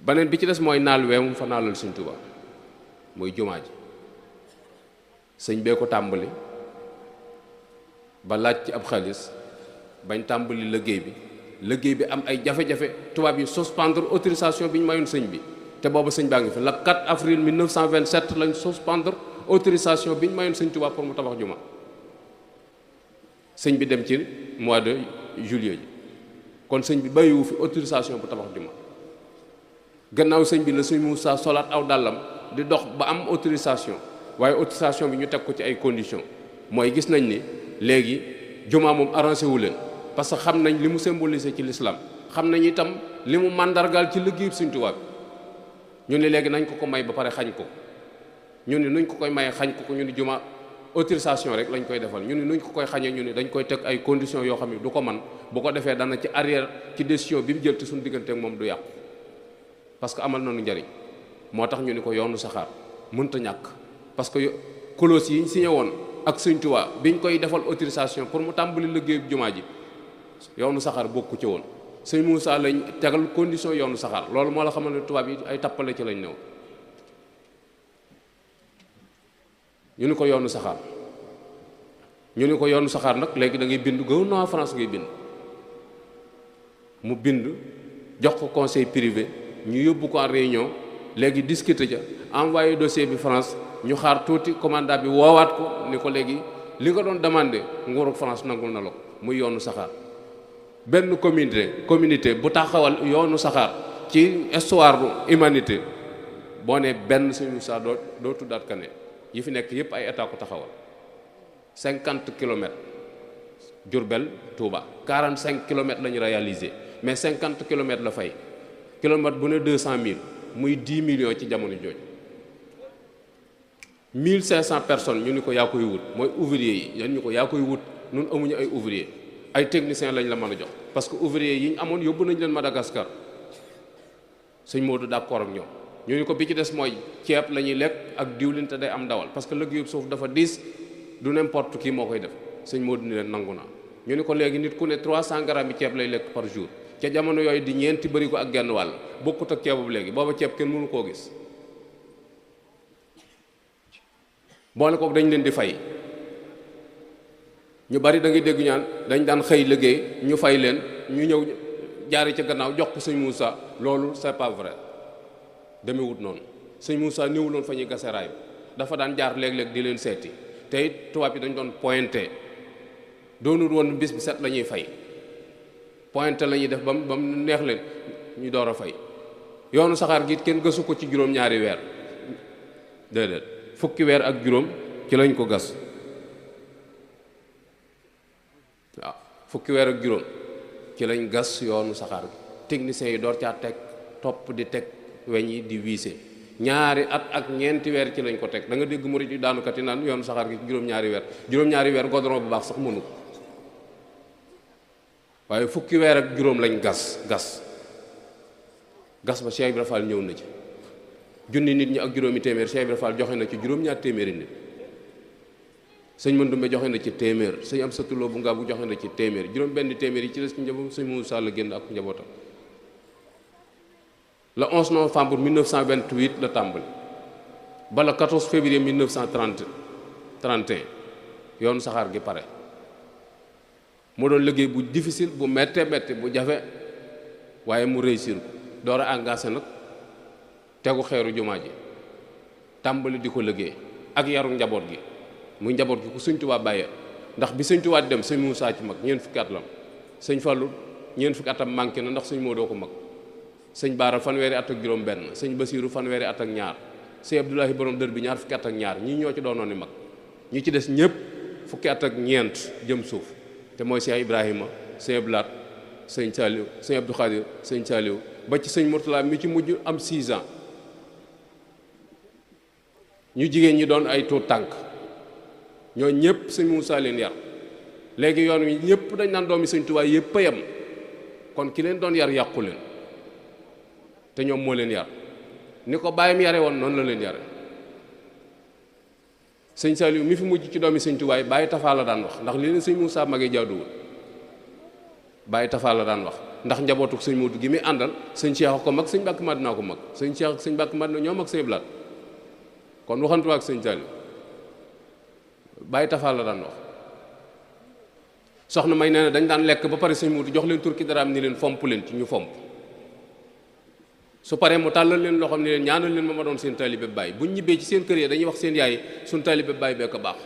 beneen bi ci des mooy naal weemu fa naalal sëñ Tuubaa mooy jumaa ji sëñ bee ko tàmbali ba laaj ci ab xaalis bañ tàmbali liggéey bi am ay jafe-jafe tubaab yi suspendre autorisation bi ñu mayoon sëñ bi te booba sëñ baa ngi fi le 4 avril 1927 lañ suspendre autorisation bi ñu mayoon sëñ Tuubaa pour mu tabax juma sëñ bi dem ci mois de juillet ji kon sëñ bi bàyyiwu fi autorisation bu tabax juma gannaaw sëñ bi la sëñ Moussa solaat aw dàllam di dox ba am autorisation waaye autorisation bi ñu teg ko ci ay conditions mooy gis nañ ni léegi juma moom arrangé wu leen parce que xam nañ li mu symbolisé ci l'islam xam nañ itam li mu màndargaal ci liggéeyub sëñ Tuubaa bi ñu ne léegi nañ ko may ba pare xañ ko ñu ne nuñ ko koy mayee xañ ko ñu ne juma autorisation rek lañ koy defal ñu ne nuñ ko koy xañee ñu ne dañ koy teg ay conditions yoo xam ne du ko man bu ko defee dana ci arrière ci décision bi mu jël te suñu diggante ak moom du yàqu parce que amal nañu njariñ moo tax ñu ni ko yoonu saxaar mënta ñàkk parce que clause yi ñu signé woon ak sëñ Tuubaa biñ koy defal autorisation pour mu tàmbali liggéeyu jumaa ji yoonu saxaar bokku ci woon sëñ Moussa lañ tegal condition yoonu saxaar loolu moo la xamal ne tubaab yi ay tappale ci lañ new ñu ni ko yoonu saxaar nag léegi da ngay bind gouvernement France ngay bind mu bind jox ko conseil privé ñu yóbbu ko en réunion léegi discuter ca envoyé dossier bi France ñu xaar tuuti commandant bi woowaat ko ni ko léegi li nga doon demandé nguuru France nangul na la ko muy yoonu saxaar benn communauté bu taxawal yoonu saxaar ci histoire humanité boo ne benn sëñ Moussa doo tuddaat ka ne yi fi nekk yépp ay état ko taxawal 50 kilomètres Diourbel Touba 45 kilomètres la ñu réalisé mais 50 kilomètres la fay kilomètre bu ne 200 000 muy 10 millions ci jamono jooju 1500 personnes ñu ni ko yaa koy wut mooy ouvrier yi yan ñu ko yaa koy wut nun amuñu ay ouvrier ay techniciens lañ la mën a jox parce que ouvrier yi ñu amoon yóbbu nañ leen Madagascar sëñ Modou d'accord ak ñoom ñu ni ko bi ci des mooy ceeb la ñuy lekk ak diwlin te day am ndawal parce que liggéeyu suuf dafa diis du n'importe qui moo koy def sëñ Modou ni leen nangu naa ñu ni ko léegi nit ku ne 300 grammes yi ceeb lay lekk par jour ca jamono yooyu di ñeenti bëri ko ak genn wàll bokkut ak ceebu léegi booba ceeb kenn mënu koo gis boole ko dañ leen di fay ñu bari da ngay dégg ñaan dañ daan xëy liggéey ñu fay leen ñu ñëw jaari ca gannaaw jox ko sëñ Moussa loolu c'est pas vrai demewut noonu sëñ Moussa néewuloon fa ñuy gase raay bi dafa daan jaar léeg-léeg di leen seeti te it tubaab yi dañ doon pointé doonul woon bis bi set la ñuy fay pointé la ñuy def ba mu neex leen ñu door a fay yoonu saxaar gi kenn gësu ko ci juróom-ñaari weer déedéet fukki weer ak juróom ci lañ ko gas waaw fukki weer ak juróom ci lañ gas yoonu saxaar gi techniciens yi door caa teg topp di teg weñ yi di wiise ñaari at ak ñeenti weer ci lañ ko teg da nga dégg murid yi daanukat yi naan yoonu saxaar gi juróom-ñaari weer goudron bu baax sax mënu ko waaye fukki weer ak juróom lañ gas ba Cheikh Ibra Fall ñëw na ci junni nit ñi ak juróomi téeméer Cheikh Ibra Fall joxe na ci juróom-ñaar téeméeri nit sëñ Mandoumbe joxe na ci téeméer sëñ Amsatou Lo bu nga bu joxe na ci téeméer juróom benn téeméer yi ci des ci njaboot sëñ Moussa la génn ak njabootam le 11 novembre 1928 la tàmbali ba le 14 février 1931 yoonu saxaar gi pare mu doon liggéey bu difficile bu méttee métti bu jafe waaye mu réussir ko door a engagé nag tegu xeeru jumaa ji tàmbali di ko liggéey ak yaru njaboot gi muy njaboot gi ku sëñ Tuubaa bàyyee ndax bi sëñ Tuubaa dem sëñ Moussa ci mag ñeent fukki at lam sëñ Fallu ñeent fukki atam manqué na ndax sëñ Modou ko mag sëñ Baara fanweeri at ak juróom benn sëñ Basiiru fanweeri at ak ñaar sëñ Abdoulahi borom dër bi ñaar fukki at ak ñaar ñii ñoo ci doonoon ni mag ñi ci des ñëpp fukki at ak ñeent jëm suuf te mooy Cheikh Ibrahima sëñ Ablaat sëñ Saliou sëñ Abdou Khadir sëñ Saliou ba ci sëñ Mourtala mi ci mujj am 6 ans ñu jigéen ñi doon ay tuut tànk ñoo ñëpp sëñ Moussa leen yar léegi yoon wi ñëpp dañ naan doomi sëñ Tuubaa yëpp a yem kon ki leen doon yar yàqu leen te ñoom moo leen yar ni ko bàyyam yare woon noonu la leen yare sëñ Saliou mi fi mujj ci doomi sëñ Tuubaa bàyyi tafaa la daan wax ndax li leen sëñ Moussa magee jaaduwul bàyyi tafaa la daan wax ndax njabootu sëñ Modou gi muy àndal sëñ Cheikh ko mag sëñ Mbàkke Madina ko mag sëñ Cheikh ak sëñ Mbàkke Madina ñoom ak sëñ Blaat kon waxantuwaa ak sëñ Saliou bàyyi tafaa la daan wax soxna may nee na dañ daan lekk ba pare sëñ Modou jox leen turki daraam ni leen fomp leen ci ñu fomp su paree mu tàllal leen loxoom ni leen ñaanal leen ma doon seen taalibe baay buñ ñibbee ci seen kër yi dañuy wax seen yaay suñ taalibe baay bekk baax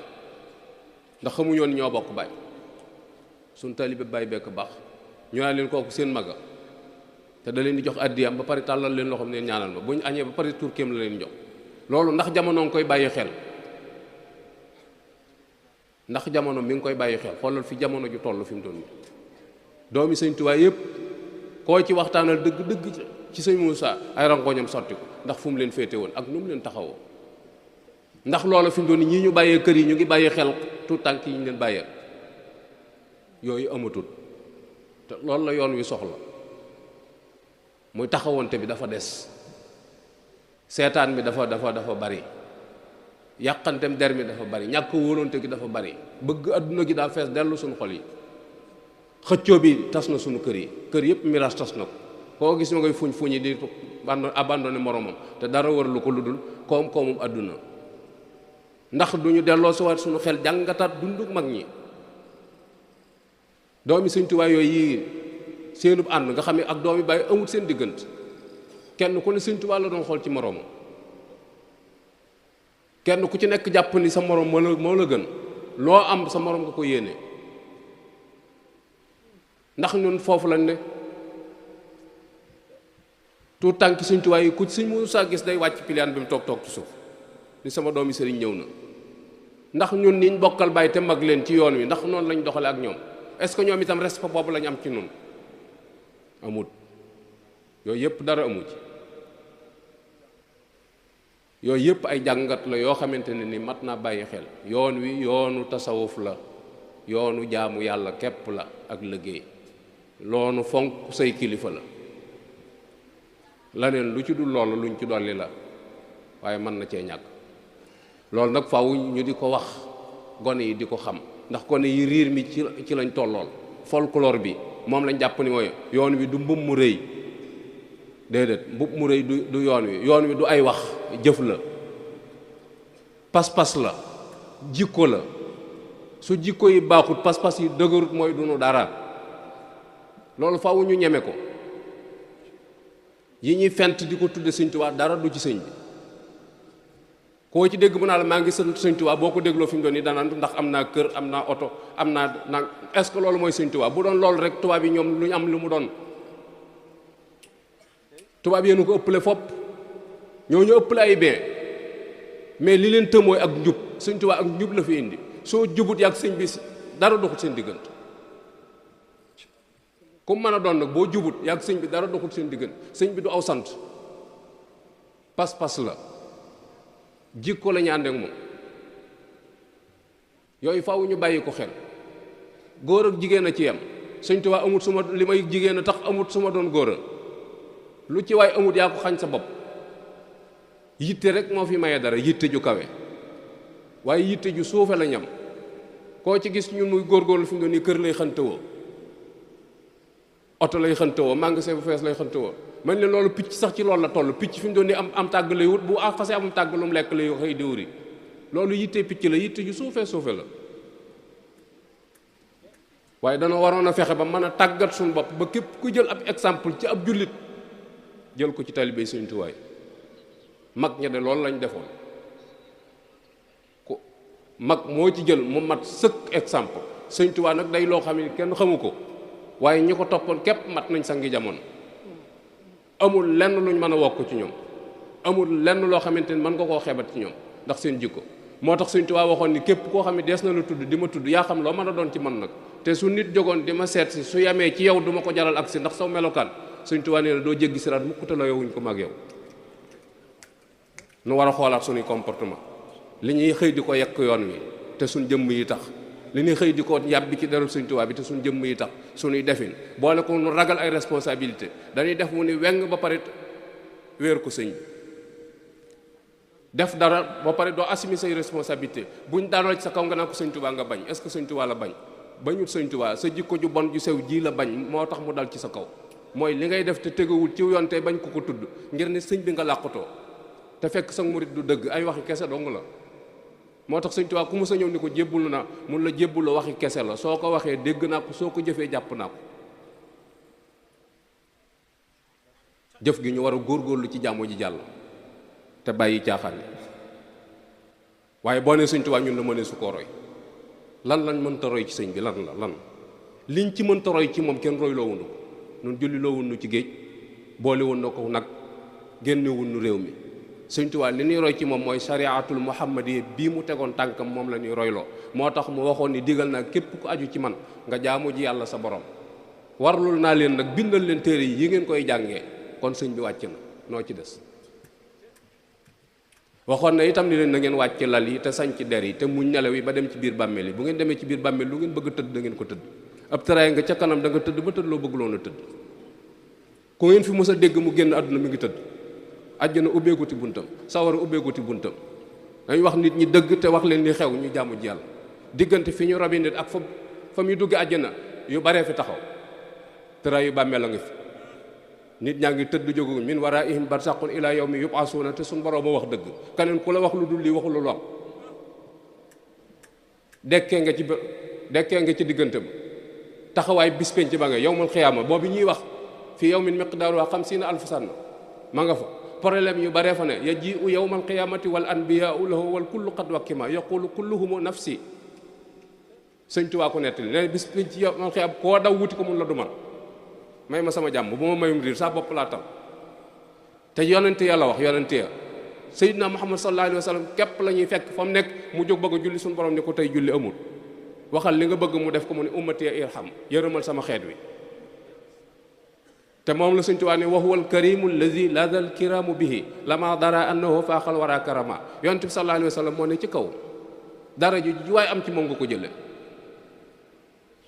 ndax xamuñoon ñoo bokk baay suñ taalibe baay bekk baax ñu naan leen kooku seen maga te da leen di jox addiyam ba pare tàllal leen loxoom ne leen ñaanal ma buñ añee ba pare turkeem la leen jox loolu ndax jamono ngi koy bàyyi xel ndax jamono mi ngi koy bàyyi xel xoolal fi jamono ju toll fi mu doon doomi sëñ Tuubaa yëpp koo ci waxtaanal dëgg ci sëñ Moussa ay rangoñam sotti ko ndax fu mu leen féete woon ak nu mu leen taxawoo ndax loola fi mu doon ñii ñu bàyyee kër yi ñu ngi bàyyi xel tout tànk yi ñu leen bàyyee yooyu amatul te loolu la yoon wi soxla muy taxawante bi dafa des seetaan bi dafa bari yàqantem der mi dafa bari ñàkk wóolonte gi dafa bari bëgg adduna gi daa fees dellu suñu xol yi xëccoo bi tas na sunu kër yi, kër yëpp miraas tas na ko. koo gis ma ngay fuñ fuñi di abandonné moromam te dara waralu ko lu dul koom-koomum àdduna. ndax duñu delloo si waat sunu xel jàngataat dunduk mag ñi. doomi Sëñ Tuubaa yooyu yi seenub ànd nga xam ne ak doomi bàyyi amut seen diggante, kenn ku ne Sëñ Tuubaa la doon xool ci moromam. kenn ku ci nekk jàpp ni sa morom moo la gën, loo am sa morom nga ko yéene. ndax ñun foofu lañ ne tout tànk Sëñ Tuubaa yi ku ci Sëñ Muusaa gis day wàcc piliyaan bi mu toog ci suuf ni sama doomi sëriñ ñëw na. ndax ñun niñ bokkal bàyyi te mag leen ci yoon wi ndax noonu lañ doxale ak ñoom, est-ce que ñoom itam respect boobu lañ am ci ñun? amut. yooyu yëpp dara amu ci. yooyu yëpp ay jàngat la yoo xamante ne ni mat naa bàyyi xel. yoon wi yoonu tasawuf la, yoonu jaamu yàlla képp la ak liggéey, loonu fonk say kilifa la. laneen lu ci dul loolu luñ ci dolli la, waaye mën na cee ñàkk. loolu nag faaw ñu di ko wax gone yi di ko xam, ndax gone yi riir mi ci lañ tollool. folklore bi moom lañ jàpp ni mooy yoon wi du mbub mu rëy, déedéet mbub mu rëy du yoon wi du ay wax, jëf la, pas-pas la, jikko la. su jikko yi baaxut, pas-pas yi dëgërut, mooy dunu dara. loolu faaw ñu ñeme ko. yi ñuy fent di ko tudde Sëñ Tuubaa dara du ci sëñ bi. koo ci dégg mu naa la maa ngi sant Sëñ Tuubaa, boo ko dégloo fi mu doon nii danaan ndax am naa kër, am naa oto, am naa nag. est-ce que loolu mooy Sëñ Tuubaa? bu doon loolu rek tubaab yi ñoom lu ñu am lu mu doon. tubaab yéen ko ëppale fopp, ñoo ñu ëppale ay bien, mais li leen tëmooy ak njub. Sëñ Tuubaa ak njub la fi indi. soo jubut yàgg sëñ bi dara doxut seen diggante. ku mën a doon nag boo jubut yàgg sëñ bi dara doxut seen diggante. sëñ bi du aw sant, pas-pas la, jikko la ñu ànd ak moom. yooyu faaw ñu bàyyi ko xel. góor ak jigéen a ci yem. Sëñ Tuubaa amut suma li may jigéen a tax, amut suma doon góor a. lu ci waay amut yaa ko xañ sa bopp. yitte rek moo fi maye dara, yitte ju kawe, waaye yitte ju suufe la ñam. koo ci gis ñun muy góorgóorlu fi mu doon nii kër lay xantewoo, oto lay xantewoo, magasin bu fees lay xantewoo. man ne loolu picc sax ci loolu la toll. picc fi mu doon nii am tàgg lay wut, bu xasee amum tàgg lu mu lekk lay xëy di wuri. loolu yitte picc la, yitte ju suufe la. waaye dana waroon a fexe ba mën a tàggat suñu bopp ba képp ku jël ab exemple ci ab jullit jël ko ci taalibe Sëñ Tuubaa. mag ña de loolu lañ defoon. ku mag moo ci jël mu mat sëkk exemple. Sëñ Tuubaa nag day loo xam ne kenn xamu ko, waaye ñi ko toppoon képp mat nañ sangi jamono. amul lenn luñ mën a wokk ci ñoom, amul lenn loo xamante ni mën nga koo xeebat ci ñoom ndax seen jikko. moo tax Sëñ Tuubaa waxoon ni képp koo xam ne dees na la tudd di ma tudd, yaa xam loo mën a doon ci man nag. te su nit jógoon di ma seet si su yamee ci yow du ma ko jaral ak si ndax saw melokaan. Sëñ Tuubaa nee na doo jéggi siraat mukk te la yowuñ ko mag yow. nu war a xoolaat suñuy comportement. li ñuy xëy di ko yekk yoon wi te suñ jëmm yi tax, li ñuy xëy di ko yàbbi ci deru Sëñ Tuubaa bi te suñ jëmm yi tax, suñuy defin boole ko nu ragal ay responsabilité. dañuy def mu ni weng ba pare wéer ko sëñ bi. def dara ba pare doo assumer say responsabilité. buñ daanoo ci sa kaw nga naa ko Sëñ Tuubaa nga bañ. est-ce que Sëñ Tuubaa la bañ? bañut Sëñ Tuubaa, sa jikko ju bon ju sew ji la bañ, moo tax mu dal ci sa kaw. mooy li ngay def te tegawul ci yoon te bañ ko ko tudd ngir ne sëñ bi nga làqutoo te fekk sa murit du dëgg, ay waxi kese dong la. moo tax Sëñ Tuubaa ku mu sa ñëw ni ko jébbulu na mun la jébbulu waxi kese la. soo ko waxee dégg naa ko, soo ko jëfee jàpp naa ko. jëf gi ñu war a góorgóorlu ci jàmmo ji jàll te bàyyi caaxaan yi. waaye boo nee Sëñ Tuubaa ñun la mënee su ko roy. lan lañ mënta roy ci sëñ bi, lan liñ ci mënta roy ci moom kenn roy loo wunu ko. nun julli loo wunu ci géej, boole woon na ko nag, génne wunu réew mi. Sëñ Tuubaa li ñuy roy ci moom mooy shariatul muhammadiyya bii mu tegoon tànkam, moom la ñuy royloo. moo tax mu waxoon ni digal naa képp ku aju ci man nga jaamu ji yàlla sa borom. warlul naa leen nag bindal leen téere yi ngeen koy jàngee. kon sëñ bi wàcc na, noo ci des. waxoon na itam ni leen na ngeen wàcc lal yi te sañ ci der yi te muñ nelaw yi ba dem ci biir bàmmeel yi. bu ngeen demee ci biir bàmmeel lu ngeen bëgg a tëdd da ngeen ko tëdd. ab tëraay nga ca kanam da nga tëdd ba tëdd loo bëgg loon a tëdd. ku ngeen fi mës a dégg mu génn àdduna mi ngi tëdd. àjjana ubbeeguti buntam, sawara ubbeeguti buntam. dañuy wax nit ñi dëgg te wax leen li xew ñu jaamu ji yàlla. diggante fi ñu robi nit ak fa muy dugg àjjana yu baree fi taxaw tëraa yu bàmmeel a ngi fi nit ñaa ngi tëdd jóguñ min waraihim barsaqun ila yawmi yub'asuna te suñ borom wax dëgg keneen ku la wax lu dul lii waxu lu am dekkee nga ci diggante ba taxawaay bis penc ba nga yawmal xiyaama boobu ñuy wax fi yawmin miqdaaruha 50,000 sana ma nga fa problème yu baree fa ne yaji'u yawmal qiyaamati wal anbiyaa'u lahu wal kullu qad wakkima yaqulu kulluhum nafsi sëñ Tuubaa ko nettali ne bis penc yawmal qiyaam koo daw wuti ko mun la du man may ma sama jàmm bu ma mayum riir sa bopp laa tam te yonente yàlla wax yonente ya Seydina Muhammad sallallahu alayhi wa sallam képp la ñuy fekk fa mu nekk mu jóg bëgg a julli suñu borom ni ko tey julli amul waxal li nga bëgg mu def ko mu ne ummati irham yërëmal sama xeet wi te moom la Sëñ Tuubaa ne wa huwa alkarimu alladi lada alkiramu bihi lama dara annahu faaxal wara karama yonent bi sallallahu alayhi wa sallam moo ne ci kaw dara ju waaye am ci moom nga ko jële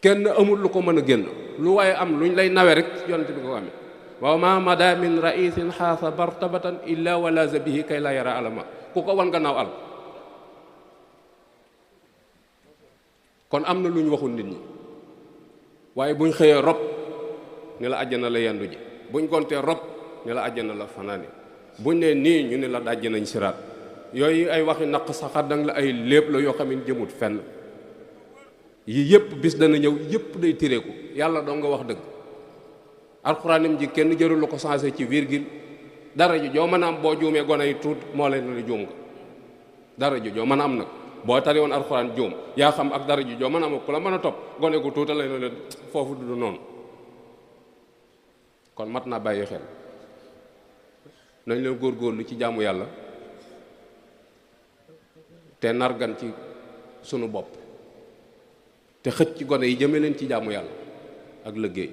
kenn amul lu ko mën a génn lu waaye am luñ lay nawe rek yonent bi nga ko amee wa ma mada min raisin xaasa bartabatan illa walaza bihi kay la yara alama ku ko wan gannaaw al kon am na lu ñu waxul nit ñi waaye buñ xëyee rob ni la àjjana la yendu ji buñ gontee rob ni la àjjana la fanaani buñ nee nii ñu ne la dajj nañ siraat yooyu ay waxi naq saxar dang la ay lépp la yoo xam ne jëmut fenn yi yëpp bis dana ñëw yëpp day tireeku yàlla doo nga wax dëgg alxuraanim ji kenn jërul ko changé ci virgule dara ju joo mën a am boo juumee gone yi tuut moo leen la juum nga dara ju joo mën a am nag boo tari woon alxuraan juum yaa xam ak dara ju joo mën a am ku la mën a topp gone gu tuuta lay la foofu du noonu kon mat naa bàyyi xel nañ leen góorgóorlu ci jaamu yàlla te nargan ci sunu bopp te xëcc ci gone yi jëme leen ci jaamu yàlla ak liggéey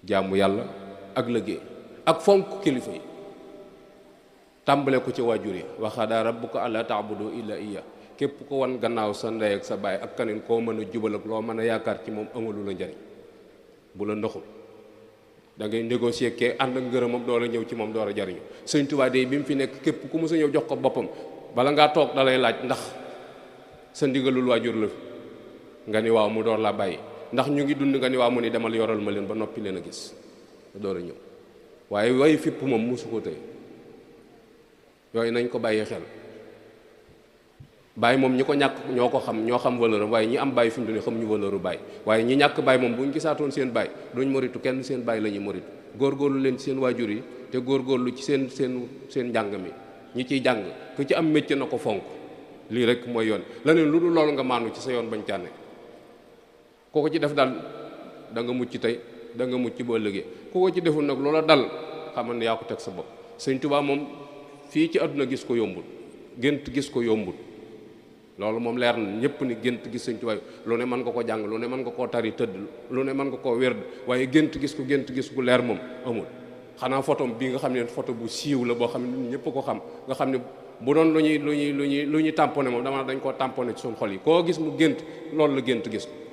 jaamu yàlla ak liggéey ak fonk kilifa yi tàmbale ko ci waajur yi wa qadaa rabbuka allaa ta'budu illaa iyyaahu képp ko wan gannaaw sa ndey ak sa baay ak kaneen koo mën a jubal ak loo mën a yaakaar ci moom amalu la njariñ bu la ndoxul da ngay négocier kee ànd ak ngërëmam door a ñëw ci moom door a jariñu Sëñ Tuubaa de bi mu fi nekk képp ku mës a ñëw jox ko boppam bala ngaa toog da lay laaj ndax sa ndigalul waajur la fi nga ni waaw mu door laa bàyyi ndax ñu ngi dund nga ni waaw mu ni demal yoral ma leen ba noppi leen a gis door a ñëw waaye way fipp moom mosu ko tey yooyu nañ ko bàyyi xel bàyyi moom ñi ko ñàkk ñoo ko xam ñoo xam valeur am waaye ñi am bàyyi fi mu ne xamuñu valeur bàyyi waaye ñi ñàkk bàyyi moom bu ñu gisaatoon seen bàyyi duñ moritu kenn seen bàyyi la ñuy moritu góorgóorlu leen ci seen waajur yi te góorgóorlu ci seen njàng mi ñi ciy jàng ku ci am métier na ko fonk lii rek mooy yoon leneen lu dul loolu nga maanu ci sa yoon bañ cànne ku ko ci def daal da nga mucc tey da nga mucc boo ëllëgee ku ko ci deful nag loola dal xamal ne yaa ko teg sa bopp Sëñ Tuubaa moom fii ci àdduna gis ko yombul gént gis ko yombul loolu moom leer na ñëpp ni gént gis Sëñ Tuubaa lu ne mën nga ko jàng lu ne mën nga koo tari tëdd lu ne mën nga koo wérd waaye gént gis gu leer moom amul xanaa photo bii nga xam ne photo bu siiw la boo xam ne ñëpp ko xam nga xam ne bu doon lu ñuy tamponné moom dama dañ koo tamponné ci suñu xol yi koo gis mu gént loolu la gént gis ko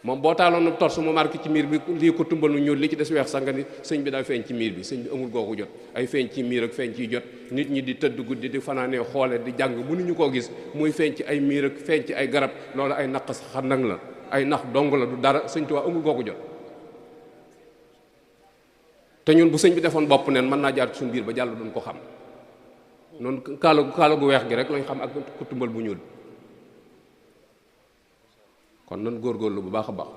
moom boo taaloon na torse mu marqué ci miir bi lii ko tumbal nu ñuul li ci des weex sax nga ni sëñ bi daa feeñ ci miir bi sëñ bi amul googu jot ay feeñ ci miir ak feeñ ciy jot nit ñi di tëdd guddi di fanaanee xoole di jàng mënuñu koo gis muy feeñ ci ay miir ak feeñ ci ay garab loolu ay naq sax xar nag la ay nax dong la du dara Sëñ Tuubaa amul googu jot te ñun bu sëñ bi defoon bopp neen mën naa jaar ci suñu biir ba jàll duñ ko xam noonu kaala gu weex gi rek lañ xam ak ku tumbal bu ñuul kon nan góorgóorlu bu baax a baax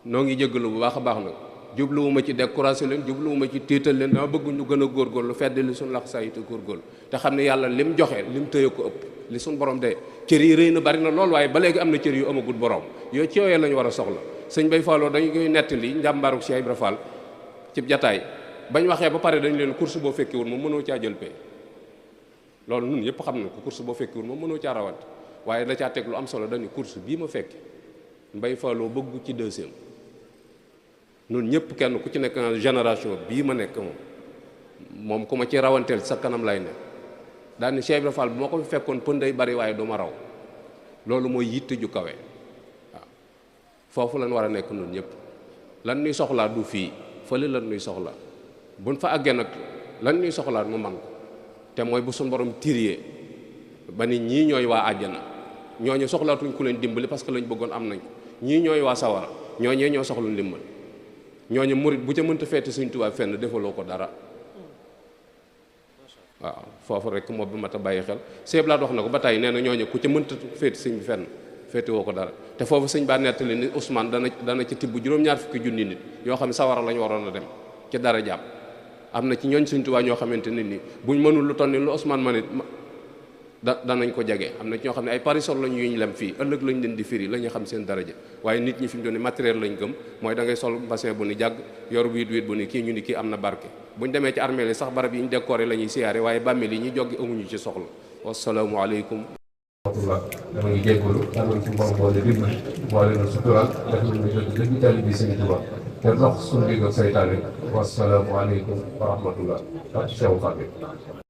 noo ngi jéggalu bu baax a baax nag jubluwuma ci découragé leen jubluwuma ci tiital leen dama bëgg ñu gën a góorgóorlu fedd li suñu lax saa yi te góorgóorlu te xam ne yàlla lim joxe lim tëye ko ëpp li suñu borom de cër yi rëy na bari na lool waaye ba léegi am na cër yu amagul borom yooyu ci yooyee la ñu war a soxla sëñ Bay Falloo dañu koy nettali njàmbaaruk Cheikh Ibra Fall ci jataay bañ waxee ba pare dañu leen course boo fekkewul moom mënoo caa jël pay loolu ñun yëpp xam na ko course boo fekkewul moom mënoo caa rawante waaye da caa teg lu am solo dañu course bii ma fekke Mbay Falloo bëgg ci deuxième ñun ñëpp kenn ku ci nekk génération bii ma nekk moom ku ma ci rawanteel sa kanam lay ne daal ni Cheikh Ibra Fall bu ma ko fi fekkoon pën day bari waaye du ma raw loolu mooy yitte ju kawe waaw foofu lañ war a nekk ñun ñëpp lan ñuy soxlaa du fii fële lan ñuy soxlaa buñ fa àggee nag lan ñuy soxlaa mu man ko te mooy bu suñ borom tiriyee ba ni ñii ñooy waa àjjana ñooñu soxlaatuñ ku leen dimbali parce que lañ bëggoon am nañ ko ñii ñooy waa sawara ñooñee ñoo soxla ndimbal ñooñu murit bu ca mënta feeti Sëñ Tuubaa fenn defaloo ko dara waaw foofu rek moo bi mat a bàyyi xel seeb laa wax na ko ba tey nee na ñooñu ku ca mënta feeti sëñ bi fenn feeti woo ko dara te foofu sëñ baa nettali ni Ousmane dana ci tibb juróom-ñaar fukki junni nit yoo xam ne sawara lañu waroon a dem ci dara jàpp am na ci ñooñ Sëñ Tuubaa ñoo xamante nit ni buñ mënul lu toll ni lu Ousmane man it danañ ko jege am na ci ñoo xam ne ay parisol lañ yuñ lem fii ëllëg lañ leen di firi la ñu xam seen daraja waaye nit ñi fi mu doon matériel lañ gëm mooy da ngay sol bassin bu ni jàgg yor wiit bu ni kii ñu ni kii am na barke buñ demee ci armée li sax barab yi ñu décoré la ñuy siyaare waaye bàmmeel yi ñuy joggi amuñu ci soxla wasalaamu aleykum rahmatullah dama ngi jéggalu amoon ci mbon boole dimbali boole na sutural def nañu jot dëgg tali bi Sëñ Tuubaa te dox suñu digg ak saytaane wasalaamu aleykum wa rahmatullah ak Cheikh Khadim